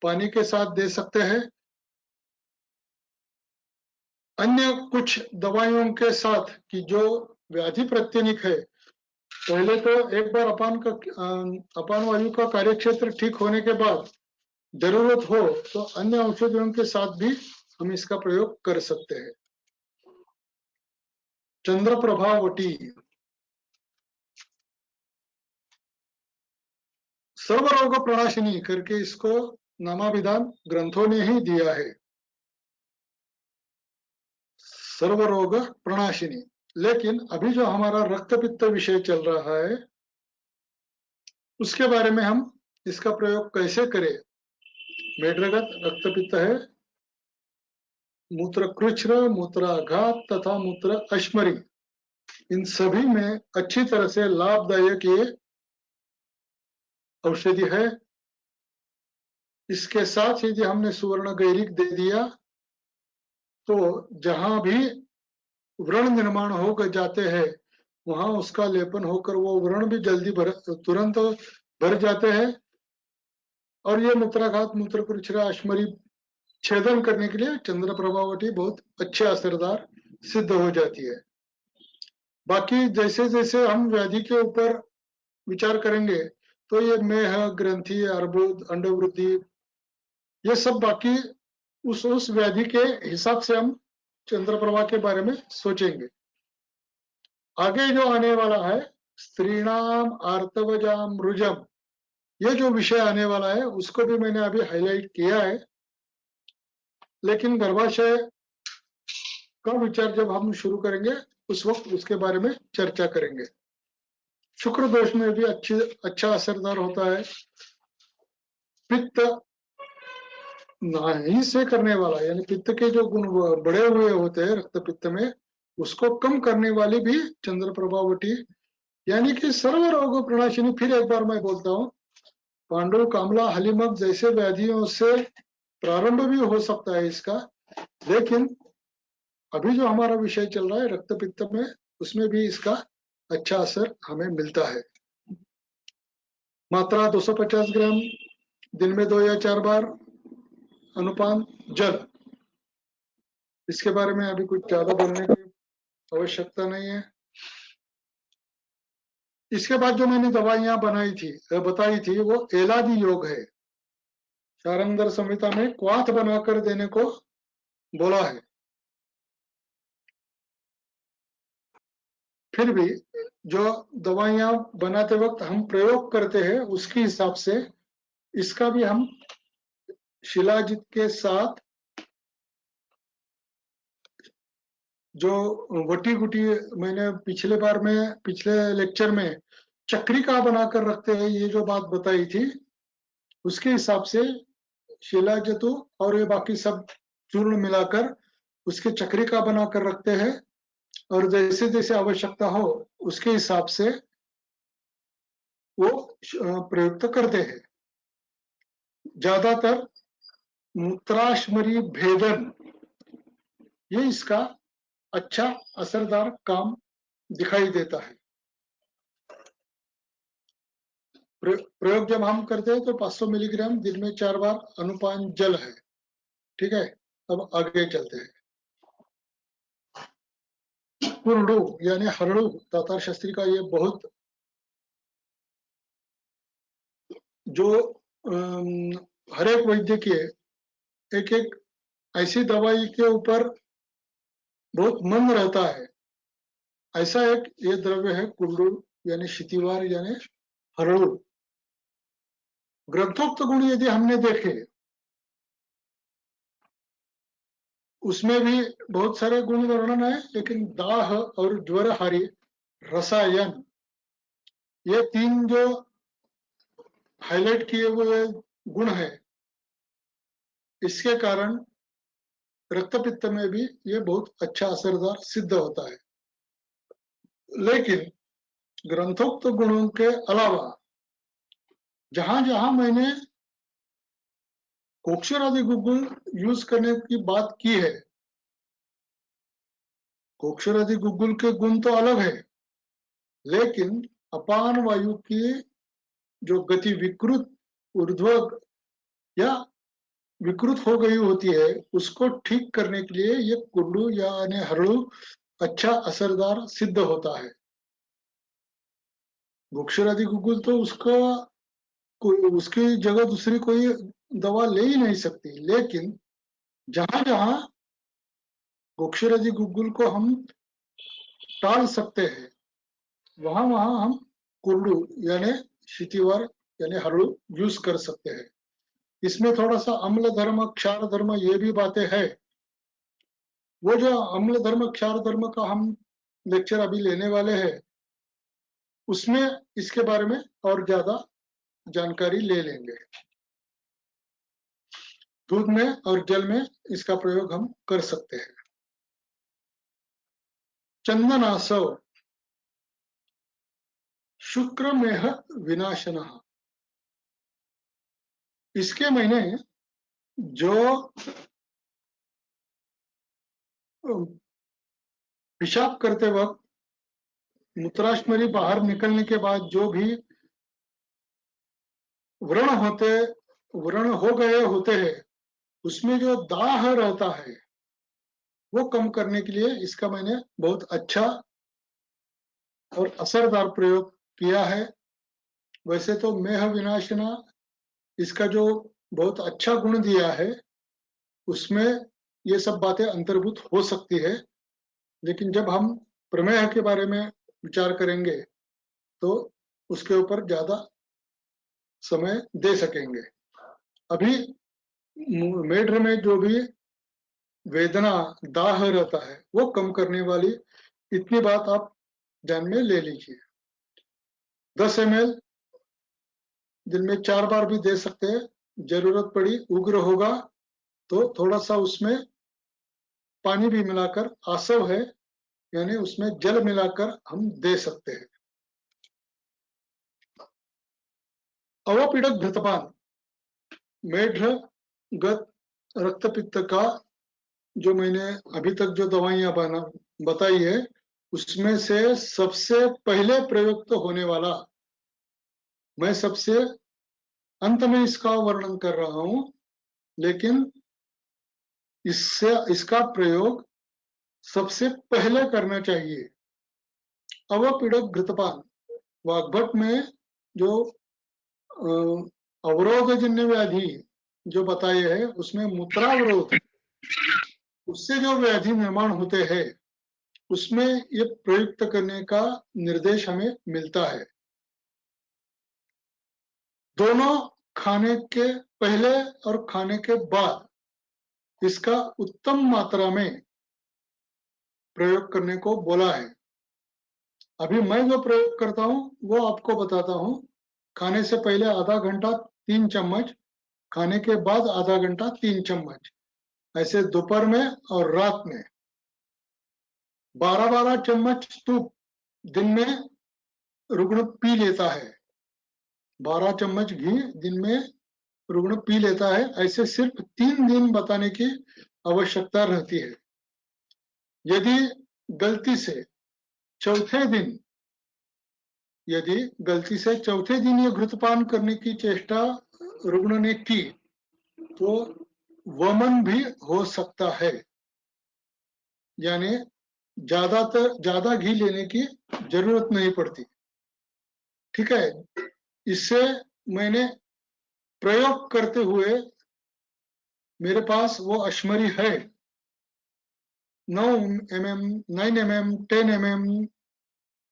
पानी के साथ दे सकते हैं। अन्य कुछ दवाइयों के साथ कि जो व्याधि प्रत्यनिक है, पहले तो एक बार अपान वायु का कार्यक्षेत्र ठीक होने के बाद जरूरत हो तो अन्य औषधियों के साथ भी हम इसका प्रयोग कर सकते हैं। चंद्रप्रभावटी सर्वरोग प्रणाशिनी करके इसको नामाभिधान ग्रंथों ने ही दिया है, सर्वरोग प्रणाशिनी। लेकिन अभी जो हमारा रक्त पित्त विषय चल रहा है उसके बारे में हम इसका प्रयोग कैसे करें। मेढ्रगत रक्त पित्त है, मूत्रकृच्छ्र, मूत्राघात तथा मूत्र अश्मरी, इन सभी में अच्छी तरह से लाभदायक ये औषधि है। इसके साथ यदि हमने सुवर्ण गैरिक दे दिया तो जहां भी व्रण निर्माण हो जाते हैं वहां उसका लेपन होकर वो व्रण भी जल्दी तुरंत भर जाते हैं और ये मूत्राघात, मूत्रकृच्छ्र, अश्मरी छेदन करने के लिए चंद्र प्रभावटी बहुत अच्छे असरदार सिद्ध हो जाती है। बाकी जैसे जैसे हम व्याधि के ऊपर विचार करेंगे तो ये मेह, ग्रंथि, अर्बुद, अंडवृद्धि, ये सब बाकी उस व्याधि के हिसाब से हम चंद्र प्रभा के बारे में सोचेंगे। आगे जो आने वाला है स्त्रीणाम आर्तवजाम रुजम, ये जो विषय आने वाला है उसको भी मैंने अभी हाईलाइट किया है, लेकिन गर्भाशय का विचार जब हम शुरू करेंगे उस वक्त उसके बारे में चर्चा करेंगे। शुक्र दोष में भी अच्छा असरदार होता है। पित्त नहीं से करने वाला यानी पित्त के जो गुण बढ़े हुए होते हैं रक्त पित्त में, उसको कम करने वाली भी चंद्र प्रभावटी यानी कि सर्व रोग प्रणाशिनी। फिर एक बार मैं बोलता हूँ, पांडु, कामला, हलीमक जैसे व्याधियों से प्रारंभ भी हो सकता है इसका, लेकिन अभी जो हमारा विषय चल रहा है रक्त पित्त में, उसमें भी इसका अच्छा असर हमें मिलता है। मात्रा 250 ग्राम, दिन में 2 या 4 बार, अनुपान जल। इसके बारे में अभी कुछ ज्यादा बोलने की आवश्यकता नहीं है। इसके बाद जो मैंने दवाइयां बताई थी वो एलादि योग है। शारंगर संहिता में क्वाथ बनाकर देने को बोला है। फिर भी जो दवाइयां बनाते वक्त हम प्रयोग करते हैं उसके हिसाब से इसका भी हम शिलाजित के साथ जो वटी गुटी मैंने पिछले लेक्चर में चक्रिका बनाकर रखते हैं ये जो बात बताई थी, उसके हिसाब से शिलाजतु और ये बाकी सब चूर्ण मिलाकर उसके चक्रिका बनाकर रखते हैं और जैसे जैसे आवश्यकता हो उसके हिसाब से वो प्रयुक्त करते हैं। ज्यादातर मूत्राशमरी भेदन, ये इसका अच्छा असरदार काम दिखाई देता है। प्रयोग जब हम करते हैं तो 500 मिलीग्राम दिन में 4 बार अनुपान जल है। ठीक है, अब आगे चलते हैं। कुर्डू यानी हरड़ू, तातार शास्त्री का ये बहुत जो हर एक वैद्य की एक एक ऐसी दवाई के ऊपर बहुत मन रहता है, ऐसा एक ये द्रव्य है कुर्डू यानी शितिवार यानी हरड़ू। ग्रंथोक्त गुण यदि हमने देखे, उसमें भी बहुत सारे गुण वर्णन है, लेकिन दाह और ज्वरहारी रसायन, ये तीन जो हाईलाइट किए हुए गुण है, इसके कारण रक्तपित्त में भी ये बहुत अच्छा असरदार सिद्ध होता है। लेकिन ग्रंथोक्त गुणों के अलावा जहां जहां मैंने कोक्षर आदि गुग्गुल यूज करने की बात की है, कोक्षर आदि गुग्गुल के गुण तो अलग है, लेकिन अपान वायु की जो गति विकृत ऊर्ध्वक या विकृत हो गई होती है, उसको ठीक करने के लिए ये कुर्डू यानी हरड़ू अच्छा असरदार सिद्ध होता है। गोक्षर आदि गुग्गुल तो उसकी जगह दूसरी कोई दवा ले ही नहीं सकती, लेकिन जहां जहां गोक्षर आदि गुग्गुल को हम टाल सकते हैं, वहां वहां हम कुर्डू यानी शितिवार यानी हरड़ू यूज कर सकते हैं। इसमें थोड़ा सा अम्ल धर्म क्षार धर्म ये भी बातें है। वो जो अम्ल धर्म क्षार धर्म का हम लेक्चर अभी लेने वाले हैं, उसमें इसके बारे में और ज्यादा जानकारी ले लेंगे। दूध में और जल में इसका प्रयोग हम कर सकते हैं। चंदनासव शुक्रमेह विनाशनः, इसके मैंने जो पेशाब करते वक्त मूत्राशमरी बाहर निकलने के बाद जो भी व्रण हो गए होते हैं, उसमें जो दाह रहता है वो कम करने के लिए इसका मैंने बहुत अच्छा और असरदार प्रयोग किया है। वैसे तो मेह विनाशना इसका जो बहुत अच्छा गुण दिया है, उसमें ये सब बातें अंतर्भूत हो सकती है, लेकिन जब हम प्रमेह के बारे में विचार करेंगे तो उसके ऊपर ज्यादा समय दे सकेंगे। अभी मेढ्र में जो भी वेदना दाह रहता है वो कम करने वाली इतनी बात आप ध्यान में ले लीजिए। 10 ml दिन में 4 बार भी दे सकते हैं। जरूरत पड़ी उग्र होगा तो थोड़ा सा उसमें पानी भी मिलाकर, आसव है यानी उसमें जल मिलाकर हम दे सकते हैं। अवपीड़क घृतपान, मेढ्र गत रक्तपित्त का जो मैंने अभी तक जो दवाइयां बताई है, उसमें से सबसे पहले प्रयुक्त होने वाला, मैं सबसे अंत में इसका वर्णन कर रहा हूं, लेकिन इसका प्रयोग सबसे पहले करना चाहिए। अवपीड़क घृतपान, वाग्भट में जो अवरोधजन्य व्याधि जो बताए है, उसमें मूत्रावरोध, उससे जो व्याधि निर्माण होते हैं, उसमें ये प्रयुक्त करने का निर्देश हमें मिलता है। दोनों खाने के पहले और खाने के बाद इसका उत्तम मात्रा में प्रयोग करने को बोला है। अभी मैं जो प्रयोग करता हूं वो आपको बताता हूं। खाने से पहले आधा घंटा 3 चम्मच, खाने के बाद आधा घंटा 3 चम्मच, ऐसे दोपहर में और रात में। 12-12 चम्मच सूप दिन में रुग्ण पी लेता है। 12 चम्मच घी दिन में रुग्ण पी लेता है, ऐसे सिर्फ 3 दिन बताने की आवश्यकता रहती है। यदि गलती से चौथे दिन ये घृतपान करने की चेष्टा रुग्ण ने की तो वमन भी हो सकता है, यानी ज्यादा घी लेने की जरूरत नहीं पड़ती। ठीक है, इससे मैंने प्रयोग करते हुए मेरे पास वो अश्मरी है 9 mm, 9 mm, 10 mm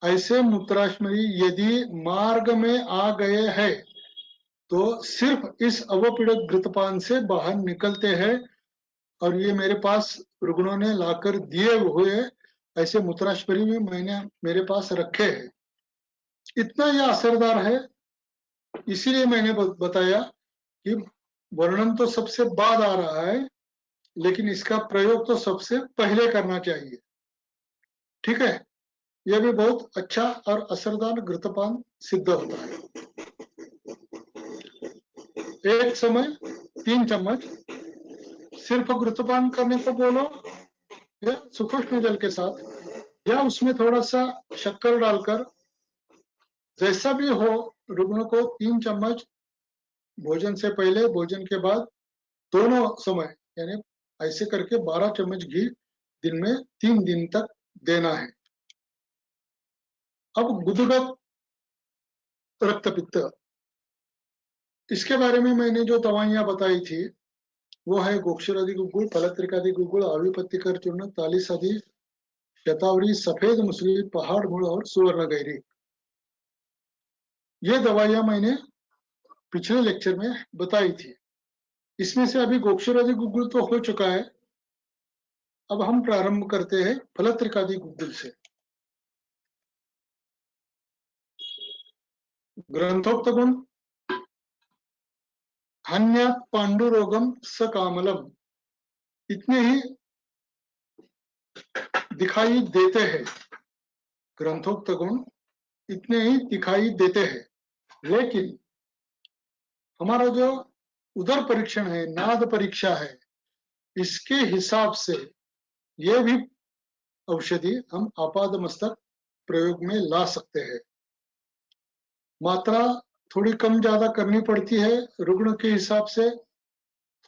ऐसे मूत्राश्मरी यदि मार्ग में आ गए हैं तो सिर्फ इस अवपीड़क घृतपान से बाहर निकलते हैं, और ये मेरे पास रुग्णों ने लाकर दिए हुए ऐसे मूत्राश्मरी में मैंने मेरे पास रखे हैं। इतना यह असरदार है, इसीलिए मैंने बताया कि वर्णन तो सबसे बाद आ रहा है, लेकिन इसका प्रयोग तो सबसे पहले करना चाहिए। ठीक है, यह भी बहुत अच्छा और असरदार घृतपान सिद्ध होता है। एक समय 3 चम्मच सिर्फ घृतपान करने को बोलो या सुखोष्ण जल के साथ, या उसमें थोड़ा सा शक्कर डालकर, जैसा भी हो, रुग्ण को 3 चम्मच भोजन से पहले, भोजन के बाद, दोनों समय, यानी ऐसे करके 12 चम्मच घी दिन में 3 दिन तक देना है। अब गुदगत रक्तपित्त, इसके बारे में मैंने जो दवाइयां बताई थी वो है गोक्षुरादि गुग्गुल, फलत्रिकादि गुग्गुल, आविपत्तिकर चूर्ण, तालिस आदि, शतावरी, सफेद मुसली, पहाड़ गुड़ और सुवर्ण गैरी। ये दवाइयां मैंने पिछले लेक्चर में बताई थी। इसमें से अभी गोक्षुरादि गुग्गुल तो हो चुका है, अब हम प्रारंभ करते हैं फलत्रिकादि गुग्गुल से। ग्रंथोक्त गुण, हन्यात् पांडुरोगम सकामलम, इतने ही दिखाई देते हैं। ग्रंथोक्त गुण इतने ही दिखाई देते हैं, लेकिन हमारा जो उदर परीक्षण है, नाद परीक्षा है, इसके हिसाब से ये भी औषधि हम आपाद मस्तक प्रयोग में ला सकते हैं। मात्रा थोड़ी कम ज्यादा करनी पड़ती है रुग्ण के हिसाब से,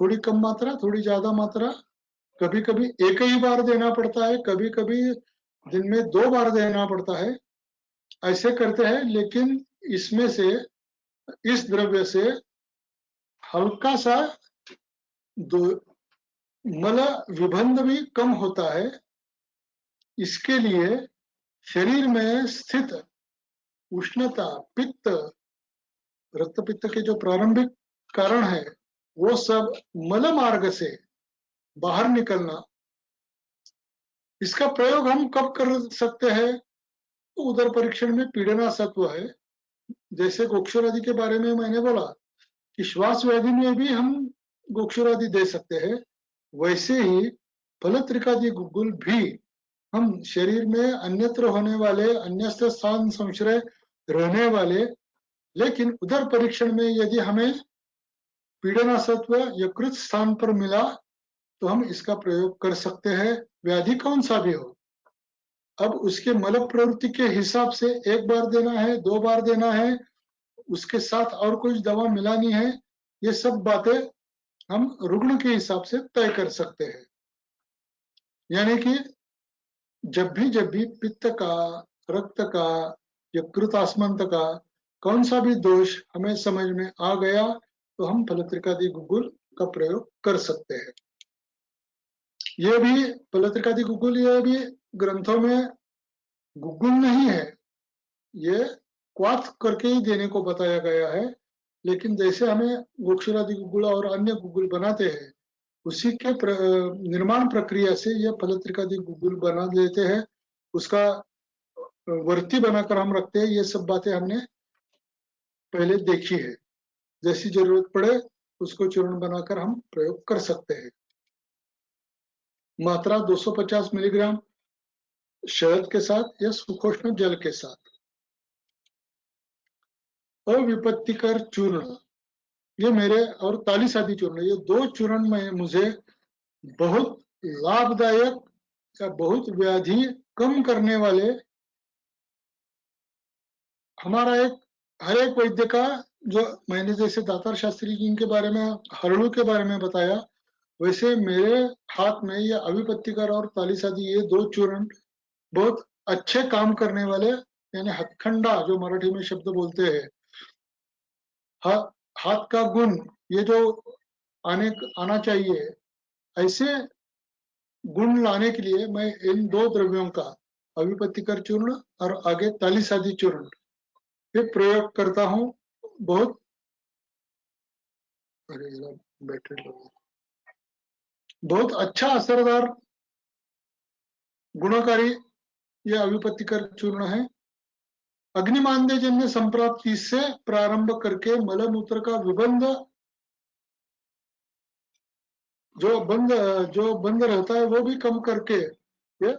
थोड़ी कम मात्रा, थोड़ी ज्यादा मात्रा, कभी कभी एक ही बार देना पड़ता है, कभी कभी दिन में 2 बार देना पड़ता है, ऐसे करते हैं। लेकिन इसमें से, इस द्रव्य से हल्का सा मल विबंध भी कम होता है। इसके लिए शरीर में स्थित उष्णता, पित्त, रक्तपित्त के जो प्रारंभिक कारण है वो सब मल मार्ग से बाहर निकलना, इसका प्रयोग हम कब कर सकते हैं? तो उदर परीक्षण में पीड़ना सत्व है, जैसे गोक्षुरादि के बारे में मैंने बोला कि श्वास व्याधि में भी हम गोक्षुरादि दे सकते हैं, वैसे ही फलत्रिकादि गुग्गुल भी हम शरीर में अन्यत्र होने वाले, अन्यस्थ स्थान संश्रय रहने वाले, लेकिन उदर परीक्षण में यदि हमें पीड़ना सत्व यकृत स्थान पर मिला तो हम इसका प्रयोग कर सकते हैं, व्याधि कौन सा भी हो। अब उसके मल प्रवृत्ति के हिसाब से 1 बार देना है, 2 बार देना है, उसके साथ और कुछ दवा मिलानी है, ये सब बातें हम रुग्ण के हिसाब से तय कर सकते हैं। यानी कि जब भी पित्त का, रक्त का, यकृत आसमंत का कौन सा भी दोष हमें समझ में आ गया तो हम फलत्रिकादि गुग्गुल का प्रयोग कर सकते हैं। ये भी फलत्रिकादि गुग्गुल, ये भी ग्रंथों में गुग्गुल नहीं है, ये क्वाथ करके ही देने को बताया गया है, लेकिन जैसे हमें गोक्षुरादि गुग्गुल और अन्य गुग्गुल बनाते हैं उसी के निर्माण प्रक्रिया से यह फलत्रिकादि गुग्गुल बना लेते हैं, उसका वर्ती बनाकर हम रखते हैं। ये सब बातें हमने पहले देखी है, जैसी जरूरत पड़े उसको चूर्ण बनाकर हम प्रयोग कर सकते हैं। मात्रा 250 मिलीग्राम शहद के साथ या सुखोष्ण जल के साथ। अविपत्तिकर चूर्ण, ये मेरे और तालिस आदि चूर्ण, ये 2 चूर्ण में मुझे बहुत लाभदायक या बहुत व्याधि कम करने वाले, हमारा एक हर एक वैद्य का, जो मैंने जैसे दातार शास्त्री जी के बारे में, हरड़ू के बारे में बताया, वैसे मेरे हाथ में ये अभिपत्तिकर और तालिस आदि ये 2 चूर्ण बहुत अच्छे काम करने वाले, यानी हथखंडा जो मराठी में शब्द बोलते हैं, हाथ का गुण, ये जो आना चाहिए, ऐसे गुण लाने के लिए मैं इन 2 द्रव्यों का, अभिपत्तिकर चूर्ण और आगे तालिस आदि चूर्ण, ये प्रयोग करता हूँ। बहुत बैटरी लो, बहुत अच्छा असरदार गुणकारी ये अभिपत्तिकर चूर्ण है। अग्निमांद्य जन्य संप्राप्ति से प्रारंभ करके मलमूत्र का विबंध जो बंद रहता है वो भी कम करके, ये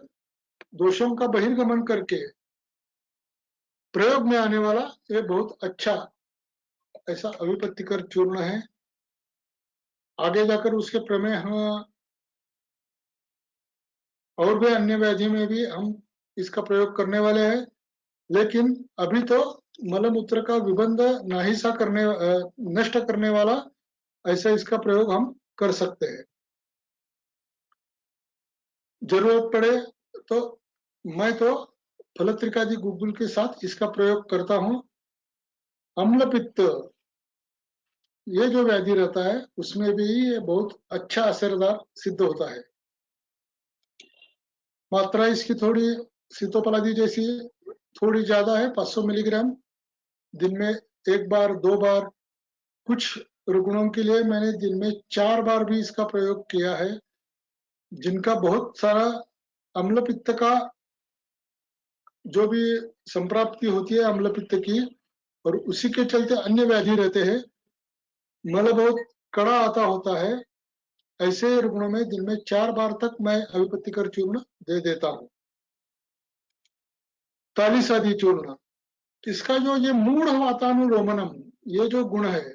दोषों का बहिर्गमन करके प्रयोग में आने वाला ये बहुत अच्छा ऐसा अभिपत्तिकर चूर्ण है। आगे जाकर उसके प्रमेय हम और भी अन्य व्याधि में भी हम इसका प्रयोग करने वाले हैं, लेकिन अभी तो मलमूत्र का विबंध नाहिसा करने, नष्ट करने वाला ऐसा इसका प्रयोग हम कर सकते हैं। जरूरत पड़े तो मैं तो फलत्रिकादि गुग्गुल के साथ इसका प्रयोग करता हूं। अम्ल पित्त ये जो व्याधि रहता है उसमें भी ये बहुत अच्छा असरदार सिद्ध होता है। मात्रा इसकी थोड़ी सीतोपलादि जैसी थोड़ी ज्यादा है, 500 मिलीग्राम दिन में 1 बार 2 बार। कुछ रुग्णों के लिए मैंने दिन में 4 बार भी इसका प्रयोग किया है, जिनका बहुत सारा अम्ल पित्त का जो भी संप्राप्ति होती है अम्ल पित्त की, और उसी के चलते अन्य व्याधि रहते हैं, मल बहुत कड़ा आता होता है, ऐसे रुग्णों में दिन में 4 बार तक मैं अभिपत्तिकर चूर्ण दे देता हूं। तालिस आदि चूर्ण, इसका जो ये मूढ़ वातानुलोमनम ये जो गुण है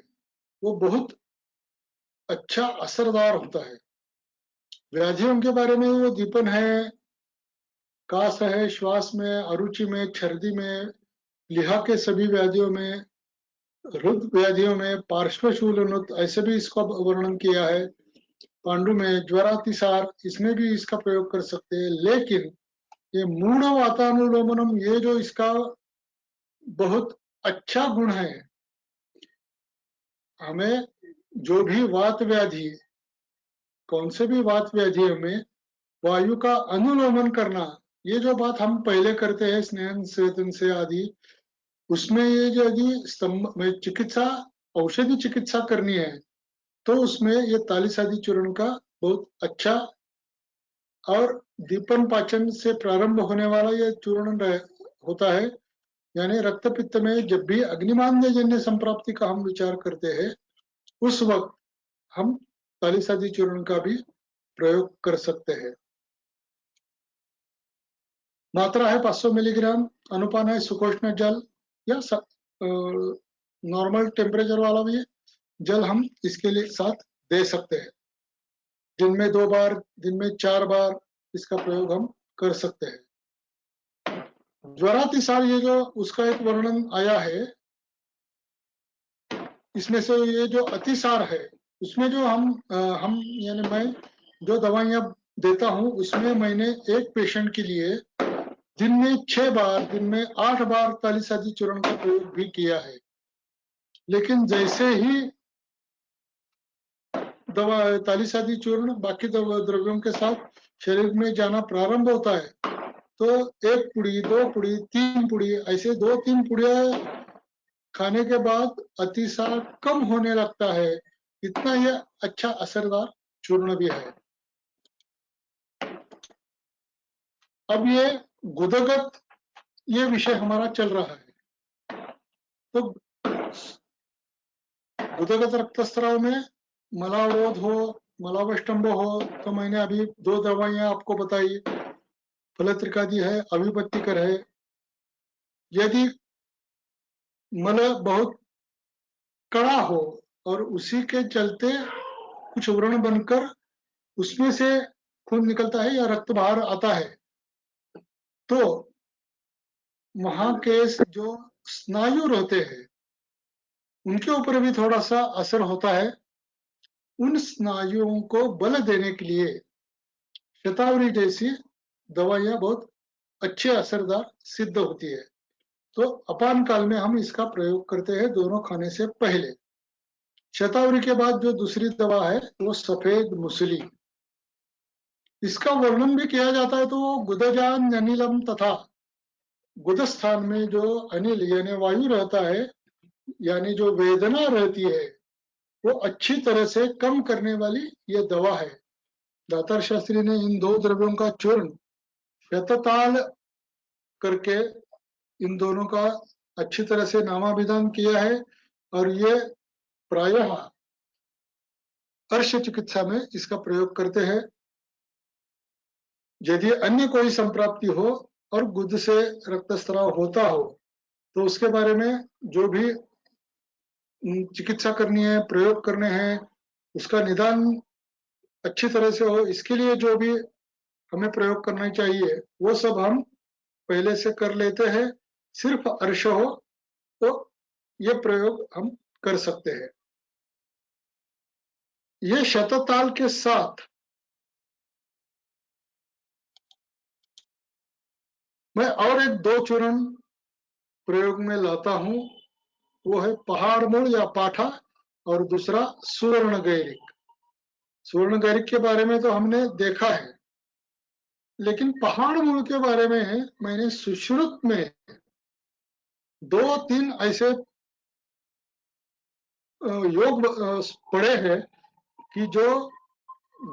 वो बहुत अच्छा असरदार होता है। व्याधियों के बारे में वो दीपन है, कास है, श्वास में, अरुचि में, छर्दी में, लिहा के सभी व्याधियों में, रुद्र व्याधियों में, पार्श्वशूलनुत ऐसे भी इसका वर्णन किया है। पांडु में, ज्वरातिसार, इसमें भी इसका प्रयोग कर सकते हैं। लेकिन ये मूढ़ वातानुलोमनम ये जो इसका बहुत अच्छा गुण है, हमें जो भी वात व्याधि, कौन से भी वात व्याधियों में वायु का अनुलोमन करना, ये जो बात हम पहले करते हैं स्नेहन सेतन से आदि, उसमें ये जो यदि स्तंभ में चिकित्सा, औषधि चिकित्सा करनी है तो उसमें ये तालिस आदि चूर्ण का बहुत अच्छा, और दीपन पाचन से प्रारंभ होने वाला ये चूर्ण होता है। यानी रक्त पित्त में जब भी अग्निमांद्य जन्य संप्राप्ति का हम विचार करते हैं, उस वक्त हम तालिस आदि चूर्ण का भी प्रयोग कर सकते हैं। मात्रा है 500 मिलीग्राम, अनुपान है सुकोष्ण जल या नॉर्मल टेम्परेचर वाला भी जल हम इसके लिए साथ दे सकते हैं। दिन में 2 बार, दिन में 4 बार इसका प्रयोग हम कर सकते हैं। ज्वरातिसार ये जो उसका एक वर्णन आया है, इसमें से ये जो अतिसार है उसमें जो हम यानी मैं जो दवाइयां देता हूं उसमें मैंने एक पेशेंट के लिए दिन में 6 बार, दिन में 8 बार तालिस आदि चूर्ण का प्रयोग भी किया है। लेकिन जैसे ही दवा तालिस आदि चूर्ण बाकी द्रव्यों के साथ शरीर में जाना प्रारंभ होता है तो 1 पुड़ी, 2 पुड़ी, 3 पुड़ी, ऐसे 2-3 पुड़िया खाने के बाद अतिसार कम होने लगता है। इतना यह अच्छा असरदार चूर्ण भी है। अब ये गुदगत ये विषय हमारा चल रहा है, तो गुदगत रक्तस्राव में मलावरोध हो, मलावष्टम्भ हो, तो मैंने अभी 2 दवाइयां आपको बताई, फलत्रिकादि है, अभिपत्तिकर है। यदि मल बहुत कड़ा हो और उसी के चलते कुछ व्रण बनकर उसमें से खून निकलता है या रक्त बाहर आता है, तो वहां के जो स्नायु होते हैं उनके ऊपर भी थोड़ा सा असर होता है। उन स्नायुओं को बल देने के लिए शतावरी जैसी दवाइयां बहुत अच्छे असरदार सिद्ध होती है। तो अपान काल में हम इसका प्रयोग करते हैं दोनों खाने से पहले। शतावरी के बाद जो दूसरी दवा है वो सफेद मुसली। इसका वर्णन भी किया जाता है तो गुदजान अनिलम तथा गुद स्थान में जो अनिल यानी वायु रहता है, यानी जो वेदना रहती है, वो अच्छी तरह से कम करने वाली ये दवा है। दातार शास्त्री ने इन दो द्रव्यों का चूर्ण शतताल करके इन दोनों का अच्छी तरह से नामाभिधान किया है और ये प्रायः अर्श चिकित्सा में इसका प्रयोग करते हैं। यदि अन्य कोई संप्राप्ति हो और गुद से रक्तस्राव होता हो तो उसके बारे में जो भी चिकित्सा करनी है, प्रयोग करने हैं, उसका निदान अच्छी तरह से हो, इसके लिए जो भी हमें प्रयोग करना चाहिए वो सब हम पहले से कर लेते हैं। सिर्फ अर्श हो तो ये प्रयोग हम कर सकते हैं। ये शतताल के साथ मैं और एक दो चूर्ण प्रयोग में लाता हूं, वो है पहाड़ मूल या पाठा और दूसरा सुवर्ण गैरिक। सुवर्ण गैरिक के बारे में तो हमने देखा है, लेकिन पहाड़ मूल के बारे में मैंने सुश्रुत में 2-3 ऐसे योग पढ़े हैं कि जो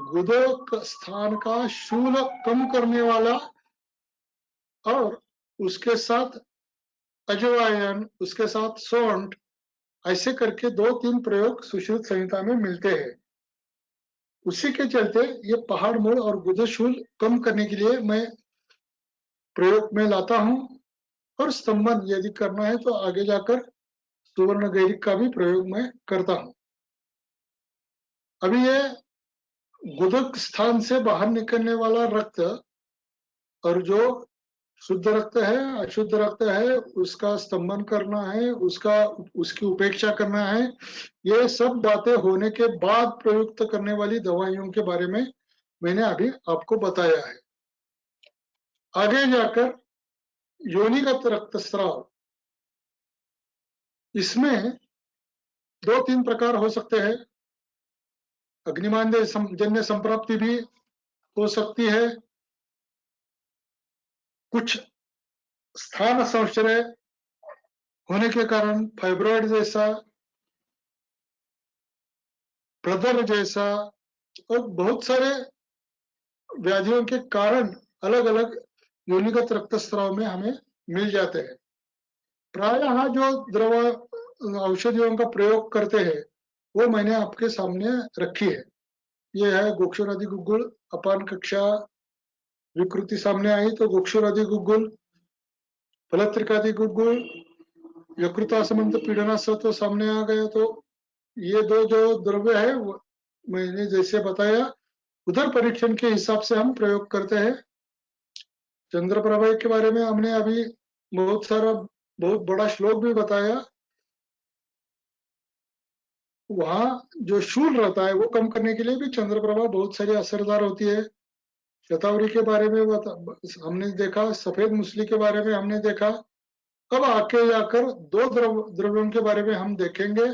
गुदो स्थान का शूल कम करने वाला और उसके साथ अजवायन, उसके साथ सौंठ, ऐसे करके 2-3 प्रयोग सुश्रुत संहिता में मिलते हैं। उसी के चलते ये पहाड़ मूल और गुदशूल कम करने के लिए मैं प्रयोग में लाता हूं, और स्तंभन यदि करना है तो आगे जाकर सुवर्ण गैरिक का भी प्रयोग मैं करता हूं। अभी ये गुदक स्थान से बाहर निकलने वाला रक्त और जो शुद्ध रक्त है, अशुद्ध रक्त है, उसका स्तंभन करना है, उसकी उपेक्षा करना है, ये सब बातें होने के बाद प्रयुक्त करने वाली दवाइयों के बारे में मैंने अभी आपको बताया है। आगे जाकर योनिगत रक्तस्राव, इसमें 2-3 प्रकार हो सकते हैं। अग्निमांद्य जन्य संप्राप्ति भी हो सकती है, कुछ स्थान संशय होने के कारण फाइब्रॉइड जैसा, प्रदर जैसा और बहुत सारे व्याधियों के कारण अलग अलग योनिगत रक्तस्राव में हमें मिल जाते हैं। प्रायः जो द्रव औषधियों का प्रयोग करते हैं वो मैंने आपके सामने रखी है। ये है गोक्षुरादि गुग्गुल। अपान कक्षा विकृति सामने आई तो गोक्षुरादि गुग्गुल, फलत्रिकादि गुग्गुल, यकृतासमंत पीड़ना सत्व सामने आ गया। तो ये दो जो द्रव्य है मैंने जैसे बताया उधर परीक्षण के हिसाब से हम प्रयोग करते हैं। चंद्रप्रभा के बारे में हमने अभी बहुत बड़ा श्लोक भी बताया। वहां जो शूल रहता है वो कम करने के लिए भी चंद्रप्रभा बहुत सारी असरदार होती है। शतावरी के बारे में हमने देखा, सफेद मुसली के बारे में हमने देखा। अब आके जाकर दो द्रव्यों के बारे में हम देखेंगे।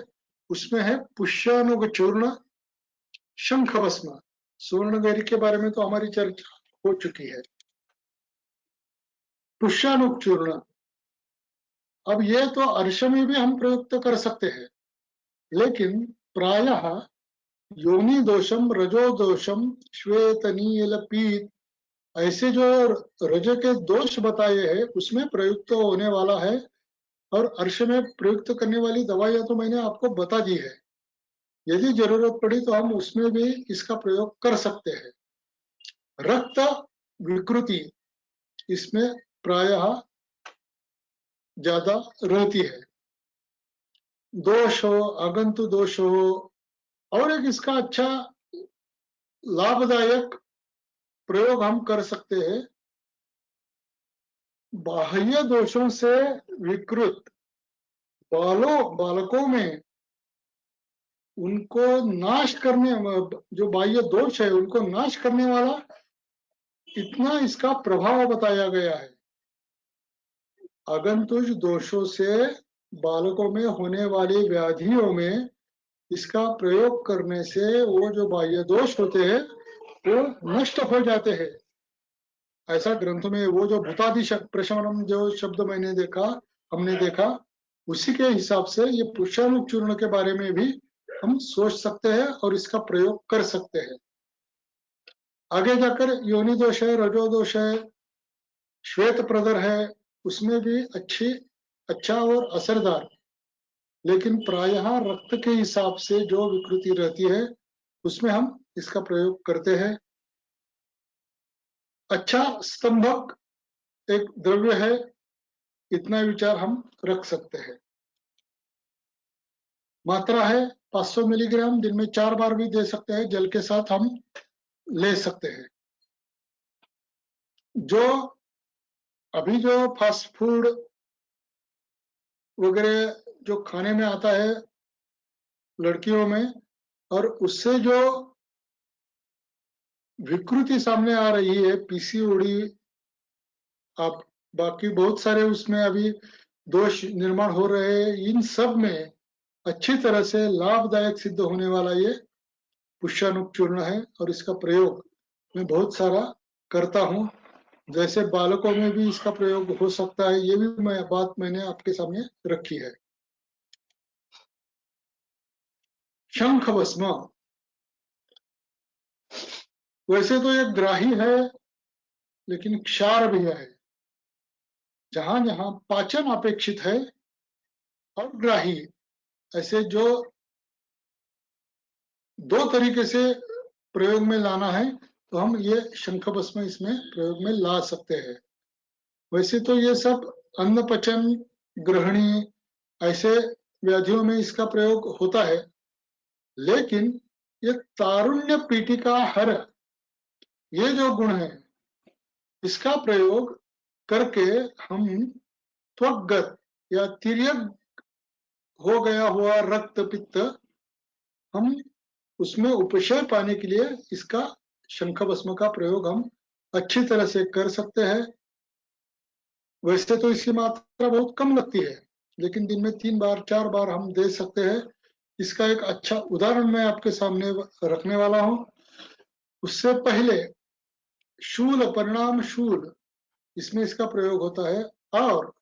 उसमें है पुष्यानुग चूर्ण, शंख भस्म। सुवर्ण गैरिक के बारे में तो हमारी चर्चा हो चुकी है। पुष्यानुग चूर्ण, अब ये तो अर्श में भी हम प्रयुक्त कर सकते हैं, लेकिन प्रायः योनि दोषम, रजो दोषम, श्वेत, नील, पीत, ऐसे जो रज के दोष बताए हैं उसमें प्रयुक्त होने वाला है। और अर्श में प्रयुक्त करने वाली दवाइयां तो मैंने आपको बता दी है। यदि जरूरत पड़ी तो हम उसमें भी इसका प्रयोग कर सकते हैं। रक्त विकृति इसमें प्रायः ज्यादा रहती है। दोष हो, आगंतु दोष हो, और एक इसका अच्छा लाभदायक प्रयोग हम कर सकते हैं। बाह्य दोषों से विकृत बालकों में उनको नाश करने, जो बाह्य दोष है उनको नाश करने वाला इतना इसका प्रभाव बताया गया है। आगंतुक दोषों से बालकों में होने वाली व्याधियों में इसका प्रयोग करने से वो जो बाह्य दोष होते हैं वो नष्ट हो जाते हैं। ऐसा ग्रंथ में वो जो भूतादि प्रशमनम जो शब्द हमने देखा, उसी के हिसाब से ये पुष्यानुक चूर्ण के बारे में भी हम सोच सकते हैं और इसका प्रयोग कर सकते हैं। आगे जाकर योनि दोष है, रजो दोष है, श्वेत प्रदर है, उसमें भी अच्छा और असरदार, लेकिन प्रायः रक्त के हिसाब से जो विकृति रहती है उसमें हम इसका प्रयोग करते हैं। अच्छा स्तंभक एक द्रव्य है, इतना विचार हम रख सकते हैं। मात्रा है 500 मिलीग्राम, दिन में 4 बार भी दे सकते हैं, जल के साथ हम ले सकते हैं। जो अभी जो फास्ट फूड वगैरह जो खाने में आता है लड़कियों में, और उससे जो विकृति सामने आ रही है, पीसीओडी, आप बाकी बहुत सारे उसमें अभी दोष निर्माण हो रहे हैं, इन सब में अच्छी तरह से लाभदायक सिद्ध होने वाला ये पुष्यानुक चूर्ण है और इसका प्रयोग मैं बहुत सारा करता हूँ। जैसे बालकों में भी इसका प्रयोग हो सकता है, ये भी बात मैंने आपके सामने रखी है। शंख भस्म वैसे तो एक ग्राही है, लेकिन क्षार भी है। जहां जहां पाचन अपेक्षित है और ग्राही, ऐसे जो दो तरीके से प्रयोग में लाना है तो हम ये शंख भस्म इसमें प्रयोग में ला सकते हैं। वैसे तो ये सब अन्न पचन ग्रहणी ऐसे व्याधियों में इसका प्रयोग होता है, लेकिन ये तारुण्य पीठिका हर, ये जो गुण है इसका प्रयोग करके हम त्वगत या तिर्यक हो गया हुआ रक्त पित्त, हम उसमें उपशय पाने के लिए इसका शंख भस्म का प्रयोग हम अच्छी तरह से कर सकते हैं। वैसे तो इसकी मात्रा बहुत कम लगती है, लेकिन दिन में 3 बार 4 बार हम दे सकते हैं। इसका एक अच्छा उदाहरण मैं आपके सामने रखने वाला हूं। उससे पहले शूल, परिणाम शूल, इसमें इसका प्रयोग होता है, और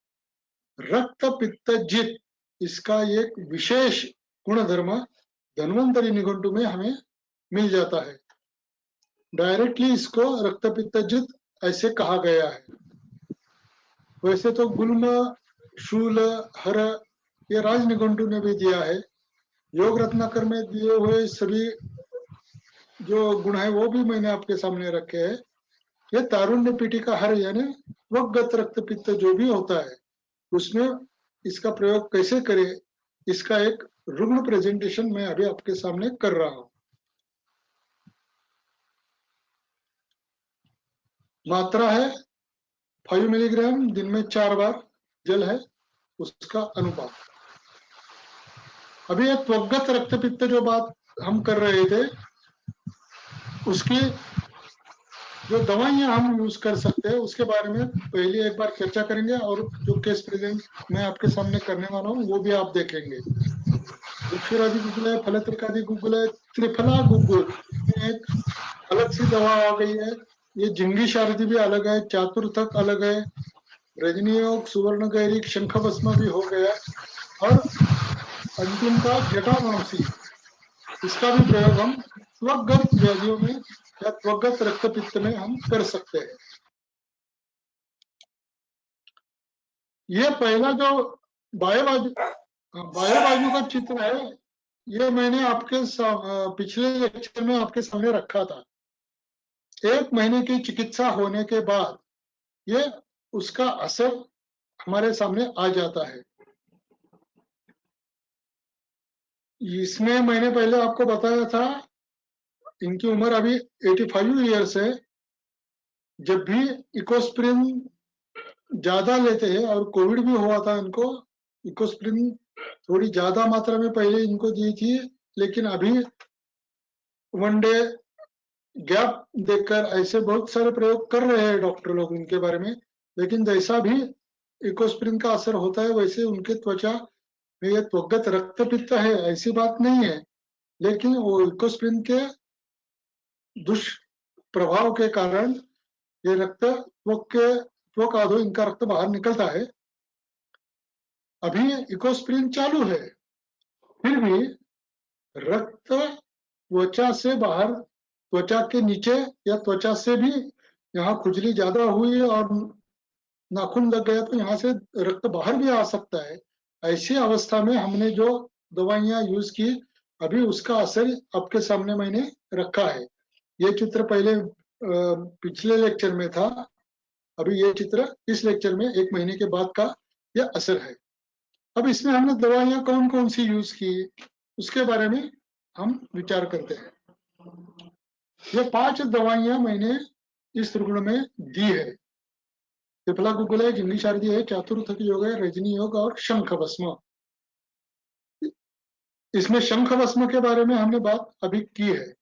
रक्त पित्त जित, इसका एक विशेष गुण धर्म धन्वंतरी निघंटु में हमें मिल जाता है। डायरेक्टली इसको रक्त पित्त जित ऐसे कहा गया है। वैसे तो गुल्म, शूल, हर, ये राज निघंटु ने भी दिया है। योग रत्नाकर में दिए हुए सभी जो गुण है वो भी मैंने आपके सामने रखे हैं। ये तारुण्य पीठिका हर यानी वगत रक्त पित्त जो भी होता है उसमें इसका प्रयोग कैसे करें, इसका एक रुग्ण प्रेजेंटेशन मैं अभी आपके सामने कर रहा हूं। मात्रा है 5 मिलीग्राम, दिन में 4 बार जल है उसका अनुपात। अभी एक त्वगत रक्त पित्त जो बात हम कर रहे थे, उसकी जो दवाइयां हम यूज कर सकते हैं उसके बारे में पहले एक बार चर्चा करेंगे, और जो केस प्रेजेंट मैं आपके सामने करने वाला हूँ वो भी आप देखेंगे। वृक्षरादि गुग्गुल है, फलत्रिकादि गुग्गुल है, त्रिफला गुग्गुल एक अलग सी दवा आ गई है। ये जिंगी शारदी भी अलग है, चातुर्थक अलग है, रजनी योग, सुवर्ण गैरिक, शंख भस्म भी हो गया, और अंतिम का जटामांसी, इसका भी प्रयोग हम त्वगत व्याधियों में या त्वगत रक्त पित्त में हम कर सकते हैं। ये पहला जो बाएं बाजू का चित्र है, ये मैंने आपके पिछले लेक्चर में आपके सामने रखा था। 1 महीने की चिकित्सा होने के बाद ये उसका असर हमारे सामने आ जाता है। इसमें मैंने पहले आपको बताया था, इनकी उम्र अभी 85 ईयर्स है। जब भी इकोस्प्रिन ज्यादा लेते हैं, और कोविड भी हुआ था इनको, इकोस्प्रिन थोड़ी ज्यादा मात्रा में पहले इनको दी थी, लेकिन अभी वनडे गैप देखकर ऐसे बहुत सारे प्रयोग कर रहे हैं डॉक्टर लोग इनके बारे में। लेकिन जैसा भी इकोस्प्रिन का असर होता है, वैसे उनके त्वचा में ये त्वगत रक्तपित्त है ऐसी बात नहीं है, लेकिन वो इकोस्प्रिन के दुष्प्रभाव के कारण ये रक्त त्वक आधो इनका रक्त बाहर निकलता है। अभी इकोस्प्रिन चालू है, फिर भी रक्त त्वचा से बाहर, त्वचा के नीचे या त्वचा से भी यहाँ खुजली ज्यादा हुई और नाखून लग गया तो यहाँ से रक्त बाहर भी आ सकता है। ऐसी अवस्था में हमने जो दवाइयां यूज की, अभी उसका असर आपके सामने मैंने रखा है। ये चित्र पहले पिछले लेक्चर में था, अभी ये चित्र इस लेक्चर में 1 महीने के बाद का यह असर है। अब इसमें हमने दवाइयां कौन कौन सी यूज की, उसके बारे में हम विचार करते हैं। ये 5 दवाइयां मैंने इस रुग्ण में दी है। त्रिफला गुग्गुल है, जिंगी शारदी है, चातुर्थ योग है, रजनी योग और शंख भस्म। इसमें शंख भस्म के बारे में हमने बात अभी की है।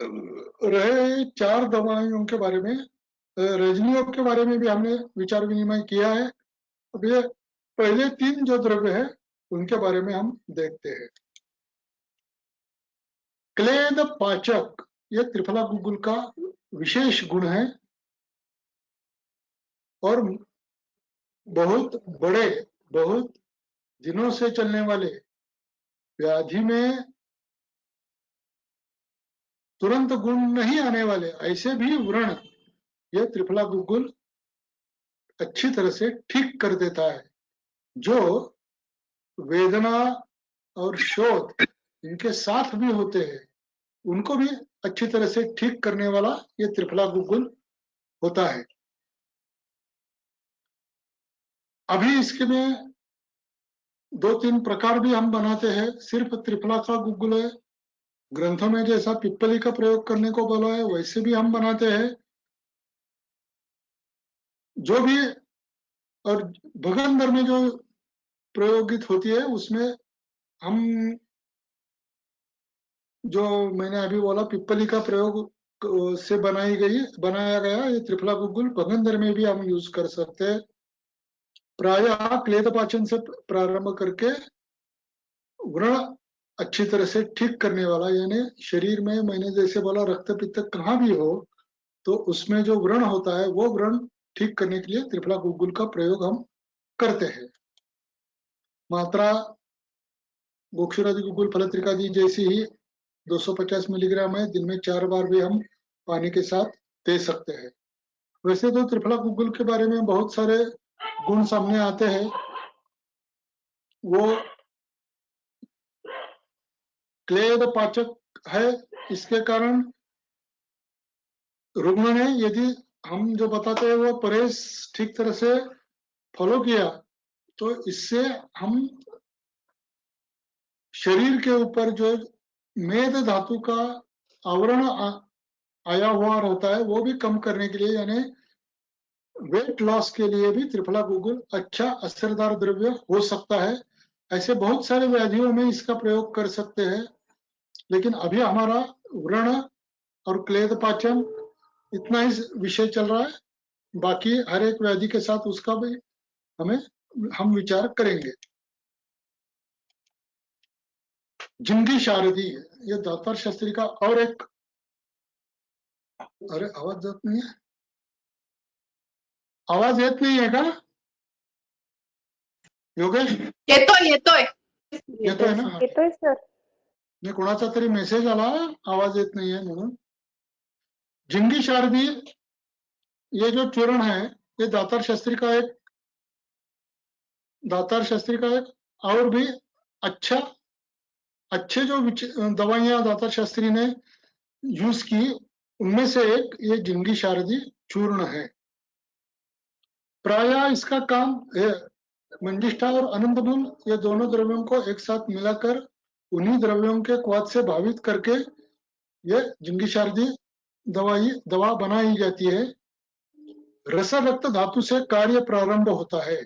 रहे 4 दवाइयों के बारे में, रजनी योग के बारे में भी हमने विचार विनिमय किया है। अब ये पहले 3 जो द्रव्य है उनके बारे में हम देखते हैं। क्लेद पाचक, ये त्रिफला गुग्गुल का विशेष गुण है और बहुत बड़े, बहुत दिनों से चलने वाले व्याधि में तुरंत गुण नहीं आने वाले ऐसे भी व्रण ये त्रिफला गुग्गुल अच्छी तरह से ठीक कर देता है। जो वेदना और शोथ इनके साथ भी होते हैं, उनको भी अच्छी तरह से ठीक करने वाला ये त्रिफला गुग्गुल होता है। अभी इसके में 2-3 प्रकार भी हम बनाते हैं। सिर्फ त्रिफला का गुग्गुल है, ग्रंथों में जैसा पिप्पली का प्रयोग करने को बोला है वैसे भी हम बनाते हैं। जो भी और भगंदर में जो प्रयोगित होती है उसमें हम, जो मैंने अभी बोला पिप्पली का प्रयोग से बनाया गया ये त्रिफला गुग्गुल भगंदर में भी हम यूज कर सकते हैं। प्रायः क्लेदपाचन से प्रारंभ करके व्रण अच्छी तरह से ठीक करने वाला, यानी शरीर में मैंने जैसे बोला रक्त पित्त कहाँ भी हो तो उसमें जो व्रण होता है वो व्रण ठीक करने के लिए त्रिफला गुग्गुल का प्रयोग हम करते हैं। मात्रा गोक्षुरादि गुग्गुल फलत्रिकादि जैसी ही 250 मिलीग्राम है, दिन में 4 बार भी हम पानी के साथ दे सकते हैं। वैसे तो त्रिफला गुग्गुल के बारे में बहुत सारे गुण सामने आते हैं। वो क्लेद पाचक है, इसके कारण रुग्ण ने यदि हम जो बताते हैं वो परहेज ठीक तरह से फॉलो किया तो इससे हम शरीर के ऊपर जो मेद धातु का आवरण आया हुआ रहता है वो भी कम करने के लिए, यानी वेट लॉस के लिए भी त्रिफला गुग्गुल अच्छा असरदार द्रव्य हो सकता है। ऐसे बहुत सारे व्याधियों में इसका प्रयोग कर सकते हैं, लेकिन अभी हमारा व्रण और क्लेद पाचन इतना ही विषय चल रहा है। बाकी हर एक व्याधि के साथ उसका भी हम विचार करेंगे। जिंगी शारदी, ये दातार शास्त्री का और एक, अरे आवाज जात नहीं है, आवाज येत नाही आहे का योगेश? येतोय येतोय ना? येतोय सर. मी कोणाचा तरी मेसेज आला आवाज येत नाहीये म्हणून। जिंगी शारदी ये जो चूर्ण है ये दातार शास्त्री का एक और भी अच्छे जो दवाइयां दातार शास्त्री ने यूज की उनमें से एक ये जिंगी शारदी चूर्ण है। प्रायः इसका काम मंजिष्ठा और अनंतमूल ये दोनों द्रव्यों को एक साथ मिलाकर उन्हीं द्रव्यों के क्वाथ से भावित करके ये जिंगिशार्दी दवा बनाई जाती है। रस रक्त धातु से कार्य प्रारंभ होता है,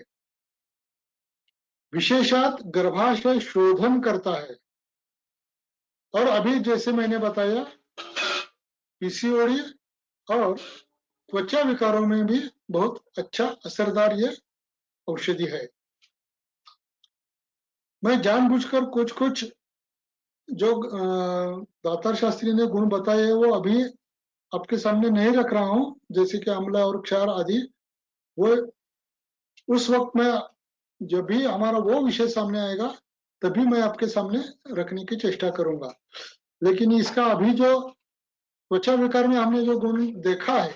विशेषात गर्भाशय शोधन करता है। और अभी जैसे मैंने बताया पीसीओडी और त्वचा विकारों में भी बहुत अच्छा असरदार ये औषधि है। मैं जानबूझकर कुछ कुछ जो दातार शास्त्री ने गुण बताए वो अभी आपके सामने नहीं रख रहा हूं, जैसे कि अम्ल और क्षार आदि। वो उस वक्त में जब भी हमारा वो विषय सामने आएगा तभी मैं आपके सामने रखने की चेष्टा करूंगा। लेकिन इसका अभी जो त्वचा विकार में हमने जो गुण देखा है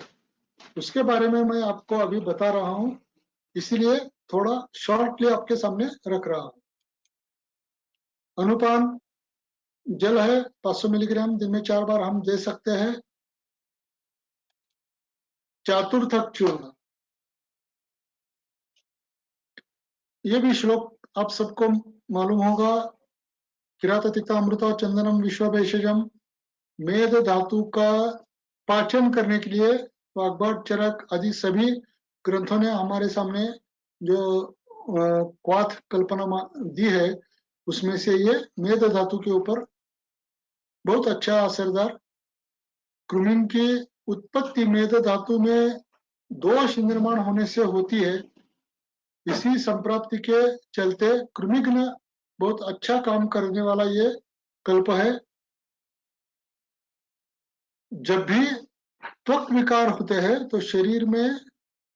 उसके बारे में मैं आपको अभी बता रहा हूं, इसलिए थोड़ा शॉर्टली आपके सामने रख रहा हूं। अनुपान जल है 500 मिलीग्राम, दिन में 4 बार हम दे सकते हैं। चातुर्थक चूर्ण, ये भी श्लोक आप सबको मालूम होगा। किराततिक्ता अमृता चंदनम विश्व भेषजम। मेद धातु का पाचन करने के लिए वाग्भट चरक आदि सभी ग्रंथों ने हमारे सामने जो क्वाथ कल्पना दी है उसमें से ये मेद धातु के ऊपर बहुत अच्छा असरदार। क्रुमिन की उत्पत्ति मेद धातु में दोष निर्माण होने से होती है। इसी संप्राप्ति के चलते कृमिघ्न बहुत अच्छा काम करने वाला ये कल्प है। जब भी त्वक विकार होते हैं तो शरीर में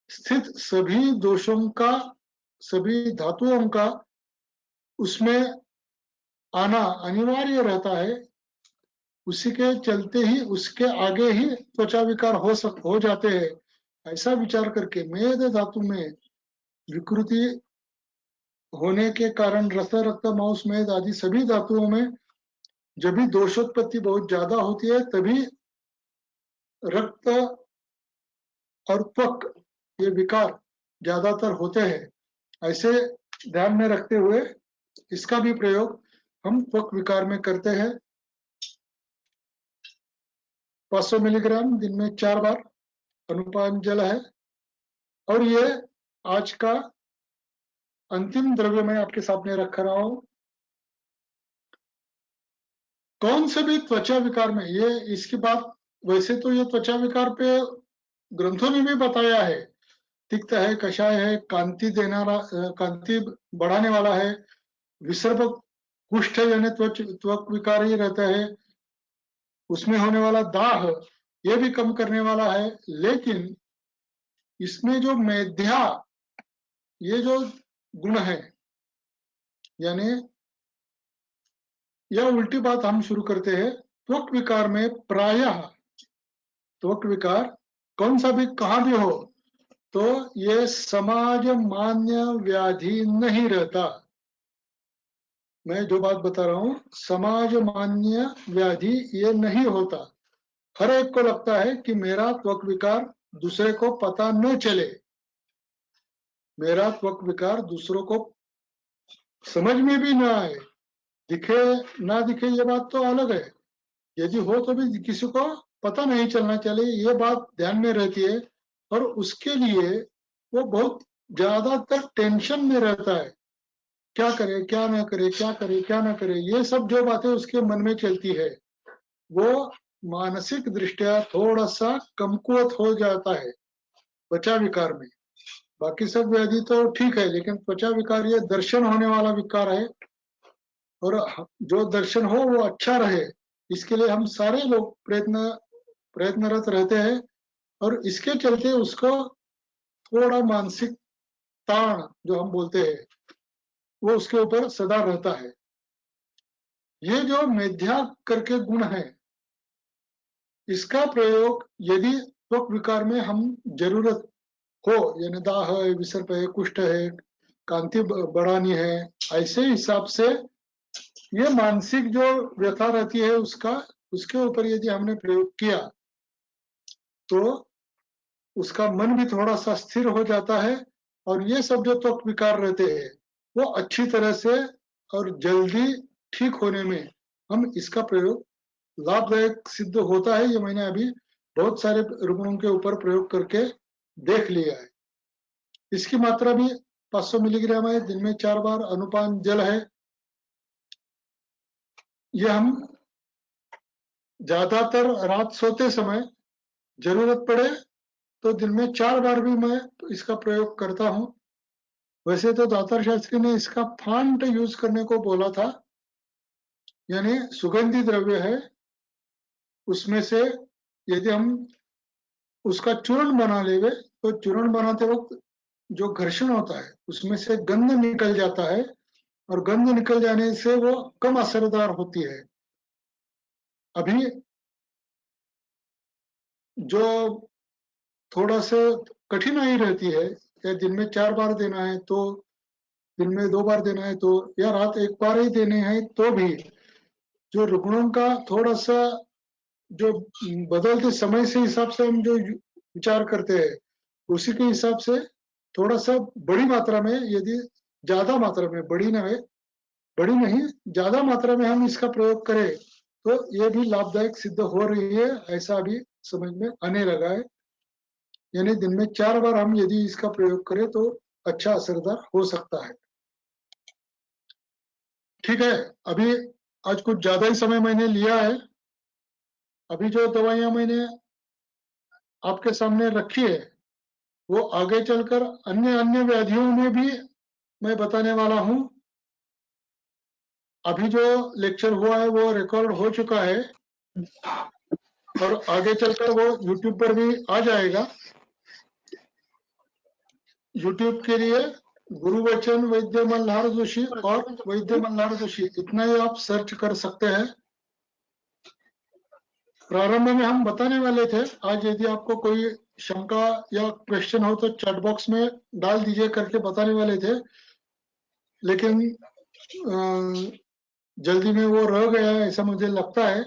स्थित सभी दोषों का, सभी धातुओं का उसमें आना अनिवार्य रहता है। उसी के चलते ही उसके आगे ही त्वचा विकार हो जाते हैं। ऐसा विचार करके मेद धातु में विकृति होने के कारण रस रक्त मांस मेद आदि सभी धातुओं में जब भी दोषोत्पत्ति बहुत ज्यादा होती है तभी रक्त और त्वक ये विकार ज्यादातर होते हैं। ऐसे ध्यान में रखते हुए इसका भी प्रयोग हम त्वक विकार में करते हैं। 500 मिलीग्राम दिन में 4 बार अनुपान जल है। और ये आज का अंतिम द्रव्य मैं आपके सामने रख रहा हूं। कौन से भी त्वचा विकार में ये इसकी बात, वैसे तो ये त्वचा विकार पे ग्रंथों ने भी बताया है। तिक्त है, कषाय है, कांति कांति बढ़ाने वाला है, विसर्प कुष्ठ यानी त्वक विकार ही रहता है, उसमें होने वाला दाह ये भी कम करने वाला है। लेकिन इसमें जो मेध्या ये जो गुण है, यानी यह उल्टी बात हम शुरू करते हैं। त्वक विकार में प्रायः त्वक विकार कौन सा भी कहां भी हो तो ये समाज मान्य व्याधि नहीं रहता। मैं जो बात बता रहा हूं समाज मान्य व्याधि ये नहीं होता। हर एक को लगता है कि मेरा त्वक विकार दूसरे को पता न चले, मेरा त्वक विकार दूसरों को समझ में भी न आए, दिखे ना दिखे ये बात तो अलग है। यदि हो तो भी किसी को पता नहीं चलना चाहिए, ये बात ध्यान में रहती है। और उसके लिए वो बहुत ज्यादातर टेंशन में रहता है, क्या करे क्या ना करे, क्या करे क्या ना करे, ये सब जो बातें उसके मन में चलती है वो मानसिक दृष्टिया थोड़ा सा कमकुवत हो जाता है त्वचा विकार में। बाकी सब व्याधि तो ठीक है, लेकिन त्वचा विकार ये दर्शन होने वाला विकार है। और जो दर्शन हो वो अच्छा रहे इसके लिए हम सारे लोग प्रयत्नरत रहते हैं। और इसके चलते उसको थोड़ा मानसिक ताण जो हम बोलते हैं वो उसके ऊपर सदा रहता है। ये जो मेध्या करके गुण है इसका प्रयोग यदि त्वक विकार में हम जरूरत हो, यानी दाह है, विसर्प है, कुष्ठ है, कांति बढ़ानी है, ऐसे हिसाब से ये मानसिक जो व्यथा रहती है उसके ऊपर यदि हमने प्रयोग किया तो उसका मन भी थोड़ा सा स्थिर हो जाता है। और ये सब जो त्वक विकार रहते हैं वो अच्छी तरह से और जल्दी ठीक होने में हम इसका प्रयोग लाभदायक सिद्ध होता है। ये मैंने अभी बहुत सारे रुग्णों के ऊपर प्रयोग करके देख लिया है। इसकी मात्रा भी 500 मिलीग्राम है, दिन में 4 बार अनुपान जल है। ये हम ज्यादातर रात सोते समय जरूरत पड़े तो दिन में 4 बार भी मैं इसका प्रयोग करता हूँ। वैसे तो दातार शास्त्री ने इसका फांट यूज करने को बोला था, यानी सुगंधी द्रव्य है, उसमें से यदि हम उसका चूर्ण बना लेवे तो चूर्ण बनाते वक्त जो घर्षण होता है उसमें से गंध निकल जाता है, और गंध निकल जाने से वो कम असरदार होती है। अभी जो थोड़ा सा कठिनाई रहती है, या दिन में 4 बार देना है तो दिन में 2 बार देना है तो, या रात 1 बार ही देने हैं तो भी जो रुग्णों का थोड़ा सा जो बदलते समय से हिसाब से हम जो विचार करते हैं उसी के हिसाब से थोड़ा सा बड़ी मात्रा में, यदि ज्यादा मात्रा में, बड़ी नहीं ज्यादा मात्रा में हम इसका प्रयोग करें तो ये भी लाभदायक सिद्ध हो रही है, ऐसा अभी समझ में आने लगा है। यानी दिन में 4 बार हम यदि इसका प्रयोग करें तो अच्छा असरदार हो सकता है। ठीक है, अभी आज कुछ ज्यादा ही समय मैंने लिया है। अभी जो दवाइयां मैंने आपके सामने रखी है वो आगे चलकर अन्य अन्य व्याधियों में भी मैं बताने वाला हूं। अभी जो लेक्चर हुआ है वो रिकॉर्ड हो चुका है और आगे चलकर वो यूट्यूब पर भी आ जाएगा। यूट्यूब के लिए गुरुवचन वैद्य मल्हार जोशी और वैद्य मल्हार जोशी इतना ही आप सर्च कर सकते हैं। प्रारंभ में हम बताने वाले थे, आज यदि आपको कोई शंका या क्वेश्चन हो तो चैट बॉक्स में डाल दीजिए करके बताने वाले थे, लेकिन जल्दी में वो रह गया ऐसा मुझे लगता है।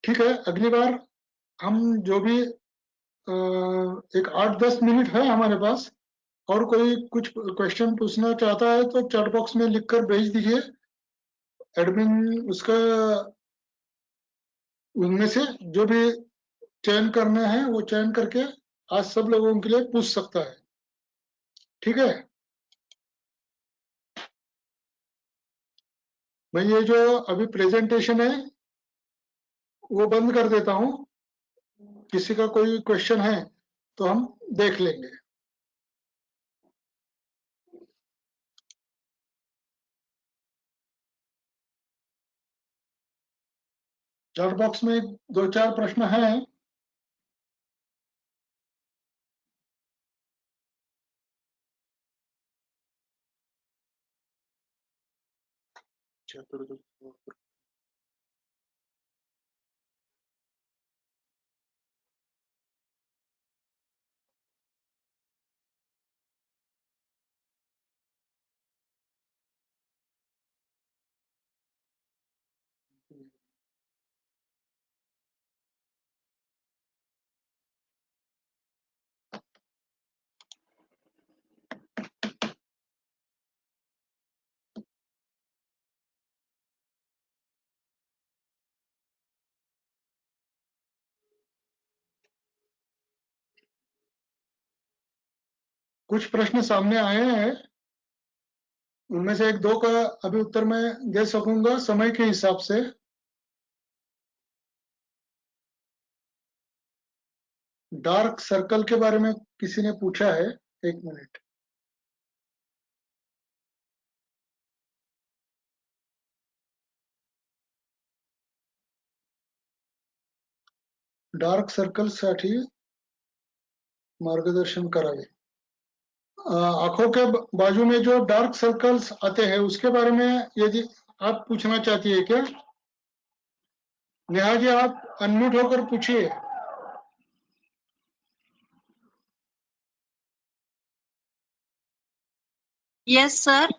ठीक है, अगली बार हम जो भी एक 8-10 मिनट है हमारे पास, और कोई कुछ क्वेश्चन पूछना चाहता है तो चैट बॉक्स में लिखकर भेज दीजिए। एडमिन उसका उनमें से जो भी चयन करना है वो चयन करके आज सब लोगों के लिए पूछ सकता है। ठीक है, मैं ये जो अभी प्रेजेंटेशन है वो बंद कर देता हूं। किसी का कोई क्वेश्चन है तो हम देख लेंगे। चैट बॉक्स में 2-4 प्रश्न हैं। कुछ प्रश्न सामने आए हैं, उनमें से 1-2 का अभी उत्तर मैं दे सकूंगा समय के हिसाब से। डार्क सर्कल के बारे में किसी ने पूछा है, 1 मिनट। डार्क सर्कल साठी मार्गदर्शन करावे। आंखों के बाजू में जो डार्क सर्कल्स आते हैं उसके बारे में यदि आप पूछना चाहती है क्या? नेहा जी, आप अनम्यूट होकर पूछिए। येस सर,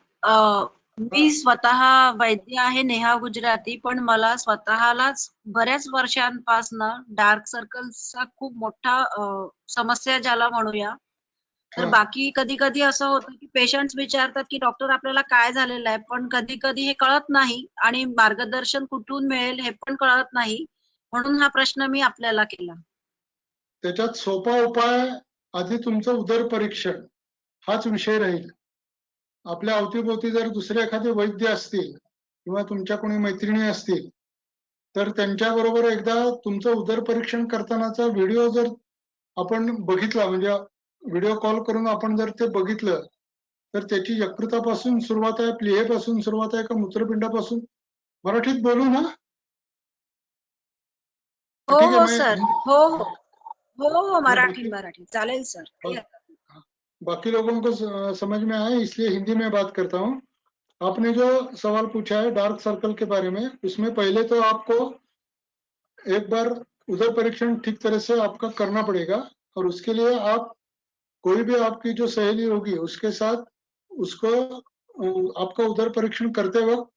मी स्वतः वैद्य आहे नेहा गुजराती, पण मला स्वतःलाच बऱ्याच वर्षांपासून डार्क सर्कल्सचा खूप मोठा समस्या ज्याला म्हणूया तर हा. बाकी कधी कधी असं होतं की पेशंट्स विचारतात की डॉक्टर आपल्याला काय झालेलं आहे, पण कधी कधी हे कळत नाही आणि मार्गदर्शन कुठून मिळेल हे पण कळत नाही, म्हणून हा प्रश्न मी आपल्याला केला. त्याच्यात सोपा उपाय आधी तुमचं उदर परीक्षण हाच विषय राहील. आपल्या अवतीभोवती जर दुसरे एखादे वैद्य असतील किंवा तुमच्या कोणी मैत्रिणी असतील तर त्यांच्या बरोबर एकदा तुमचं उदर परीक्षण करतानाचा व्हिडिओ जर आपण बघितला, म्हणजे व्हिडिओ कॉल करून आपण जर ते बघितलं तर त्याची यकृतापासून सुरुवात आहे, प्लीहेपासून सुरुवात आहे का मूत्रपिंडापासून, मराठीत बोलू ना? हो ठीक है, हो मैं सर, हो हो हो मराठी बाकी मराठी चालेल सर. बाकी लोगों को समझ में आए इसलिए हिंदी में बात करता हूँ। आपने जो सवाल पूछा है डार्क सर्कल के बारे में, उसमें पहले तो आपको एक बार उदर परीक्षण ठीक तरह से आपका करना पड़ेगा और उसके लिए आप कोई भी आपकी जो सहेली होगी उसके साथ उसको आपका उदर परीक्षण करते वक्त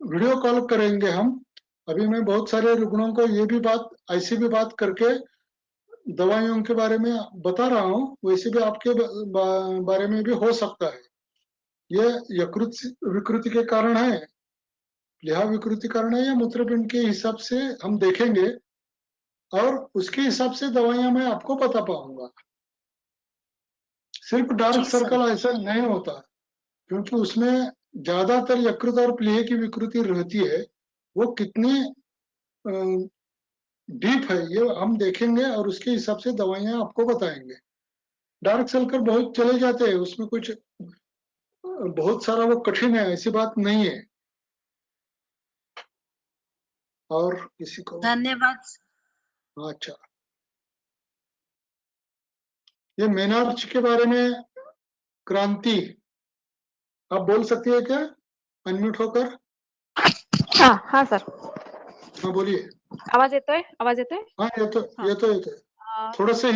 वीडियो कॉल करेंगे हम। अभी मैं बहुत सारे रुग्णों को ये भी बात ऐसी भी बात करके दवाइयों के बारे में बता रहा हूँ, वैसे भी आपके बारे में भी हो सकता है। ये यकृत विकृति के कारण है, प्लीहा विकृति कारण है या मूत्रपिंड के हिसाब से हम देखेंगे और उसके हिसाब से दवाइयां मैं आपको बता पाऊंगा। सिर्फ डार्क जी सर. सर्कल ऐसा नहीं होता, क्योंकि उसमें ज्यादातर यकृत और प्लीहे की विकृति रहती है। वो कितनी डीप है ये हम देखेंगे और उसके हिसाब से दवाइयां आपको बताएंगे। डार्क सर्कल बहुत चले जाते हैं, उसमें कुछ बहुत सारा वो कठिन है, ऐसी बात नहीं है। और किसी को? धन्यवाद. अच्छा, ये मेनार्च के बारे में क्रांति आप बोल सकती है क्या, अनम्यूट होकर? हाँ हाँ सर, हाँ बोलिए। आवाज येतोय? आवाज येतोय? हाँ ये तो अ, थोड़ा सा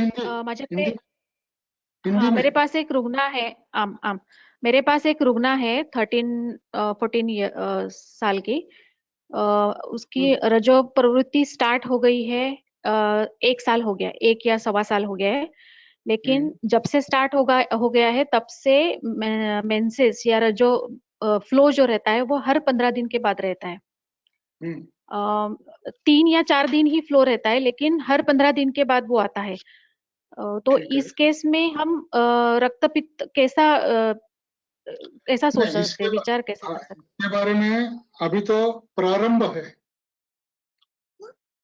माझ्याकडे हिंदी मेरे में। पास एक रुग्ण है, आम आम मेरे पास एक रुग्ण है 14 साल की। उसकी रजो प्रवृत्ति स्टार्ट हो गई है, 1 साल हो गया, 1 या 1.25 साल हो गया है, लेकिन जब से स्टार्ट हो गया है तब से मेंसेस या रजो फ्लो जो रहता है वो हर 15 दिन के बाद रहता है। 3 या 4 दिन ही फ्लो रहता है, लेकिन हर 15 दिन के बाद वो आता है। तो ठीक है। इस केस में हम रक्तपित्त कैसा सोच नहीं, सकते हैं, विचार कैसे कर सकते हैं? इसके बारे में अभी तो प्रारंभ है,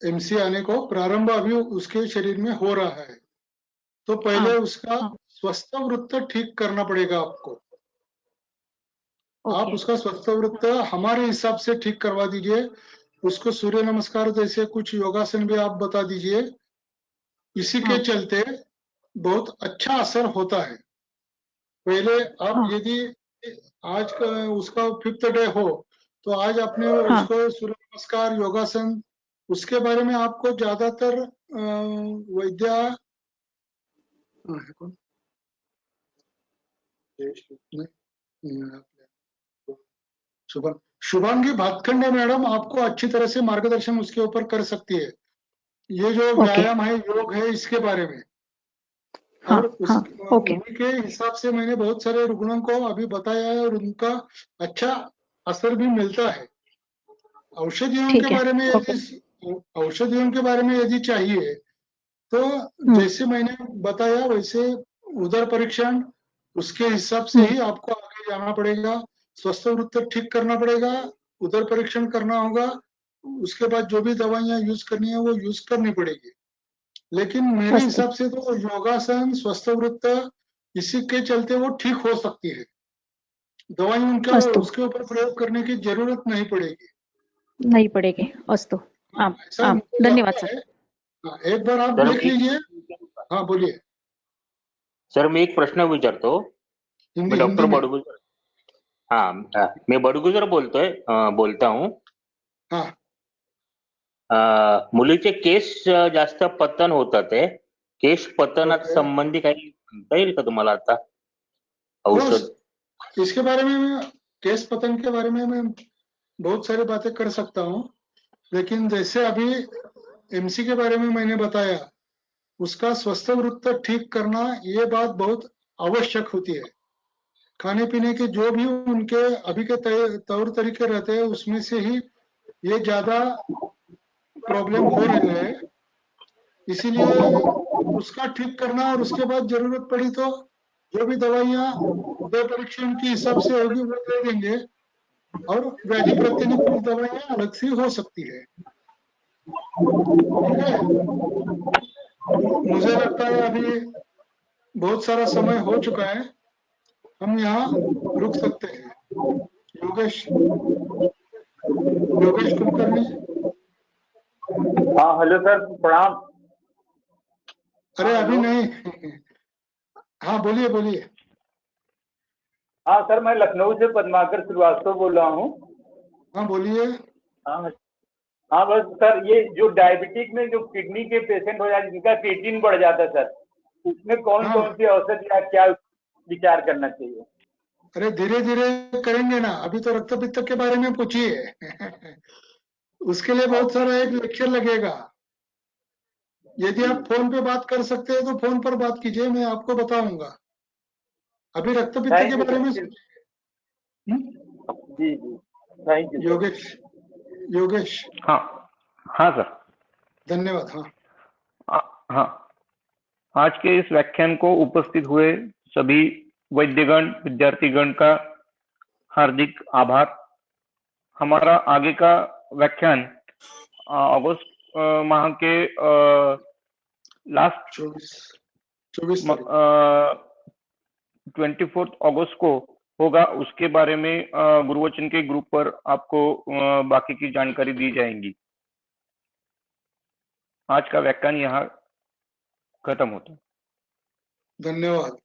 एमसी आने को प्रारंभ अभी उसके शरीर में हो रहा है, तो पहले हाँ, उसका हाँ, स्वस्थ वृत्त ठीक करना पड़ेगा आपको। आप ओके, उसका स्वस्थ वृत्त हमारे हिसाब से ठीक करवा दीजिए, उसको सूर्य नमस्कार जैसे कुछ योगासन भी आप बता दीजिए, इसी के हाँ, चलते बहुत अच्छा असर होता है। पहले आप हाँ, यदि आज का उसका 5th डे हो तो आज आपने हाँ, उसको सूर्य नमस्कार योगासन उसके बारे में आपको ज्यादातर वैद्या शुभांगी भातखंडे मैडम आपको अच्छी तरह से मार्गदर्शन उसके ऊपर कर सकती है। ये जो ओके, व्यायाम है, योग है, इसके बारे में। हाँ, और हाँ, ओके, उन्हीं के हिसाब से मैंने बहुत सारे रुग्णों को अभी बताया है और उनका अच्छा असर भी मिलता है। औषधियों ठीक के है, बारे में ओके, औषधियों के बारे में यदि चाहिए तो जैसे मैंने बताया वैसे उदर परीक्षण उसके हिसाब से ही आपको आगे जाना पड़ेगा, स्वस्थ वृत्त ठीक करना पड़ेगा, उदर परीक्षण करना होगा, उसके बाद जो भी दवाइयां यूज करनी है वो यूज करनी पड़ेगी। लेकिन मेरे अस्तु, हिसाब से तो योगासन स्वस्थ वृत्त इसी के चलते वो ठीक हो सकती है, दवाई उनका अस्तु, उसके ऊपर प्रयोग करने की जरूरत नहीं पड़ेगी। नहीं पड़ेगी, अस्तु, आम, ऐसा आम, मुझे धन्यवाद लगता सर। है। हाँ, एक बार आप सर देख लीजिए। हाँ बोलिए। सर मी एक प्रश्न विचारतो. हिंदी मैं हिंदी डॉक्टर में। बडगुजर. हाँ, मैं बडगुजर बोलता हूँ. हाँ मुलीचे केस जास्त पतन होतात आहे. केस पतनात ओके। संबंधी काही म्हणता येईल का तुम्हाला आता औषध? इसके बारे में केस पतंग के बारे में मैं बहुत सारी बातें कर सकता हूँ, लेकिन जैसे अभी एमसी के बारे में मैंने बताया, उसका स्वस्थ वृत्त ठीक करना ये बात बहुत आवश्यक होती है। खाने पीने के जो भी उनके अभी के तौर तरीके रहते हैं उसमें से ही ये ज्यादा प्रॉब्लम हो रहे हैं, इसीलिए उसका ठीक करना और उसके बाद जरूरत पड़ी तो जो भी दवाइयाँ दो परीक्षण की हिसाब से होगी वो दे देंगे और व्याधि प्रतिनिधि दवाइयाँ अलग से हो सकती है। ठीक है, मुझे लगता है अभी बहुत सारा समय हो चुका है, हम यहाँ रुक सकते हैं। योगेश कुलकर्णी। हाँ, हेलो सर, प्रणाम। अरे हाँ, अभी हेलो। नहीं। हाँ बोलिए बोलिए। हाँ सर, मैं लखनऊ से पद्माकर श्रीवास्तव बोल रहा हूँ। हाँ बोलिए। हाँ हाँ, बस सर, ये जो डायबिटिक में जो किडनी के पेशेंट हो जाते जिनका क्रिएटिनिन बढ़ जाता है सर, उसमें कौन हाँ। कौन सी औषधि या क्या विचार करना चाहिए? अरे धीरे धीरे करेंगे ना, अभी तो रक्त पित्त के बारे में पूछिए। उसके लिए बहुत सारा एक लेक्चर लगेगा। यदि आप फोन पे बात कर सकते हैं तो फोन पर बात कीजिए, मैं आपको बताऊंगा। अभी रक्त पित्त के बारे में जी जी, थैंक यू। योगेश। हाँ हाँ सर, धन्यवाद। हाँ हाँ, आज के इस व्याख्यान को उपस्थित हुए सभी वैद्यगण, विद्यार्थीगण का हार्दिक आभार। हमारा आगे का व्याख्यान अगस्त माह के लास्ट 24 24 अगस्त को होगा। उसके बारे में गुरुवचन के ग्रुप पर आपको बाकी की जानकारी दी जाएंगी। आज का व्याख्यान यहाँ खत्म होता है। धन्यवाद।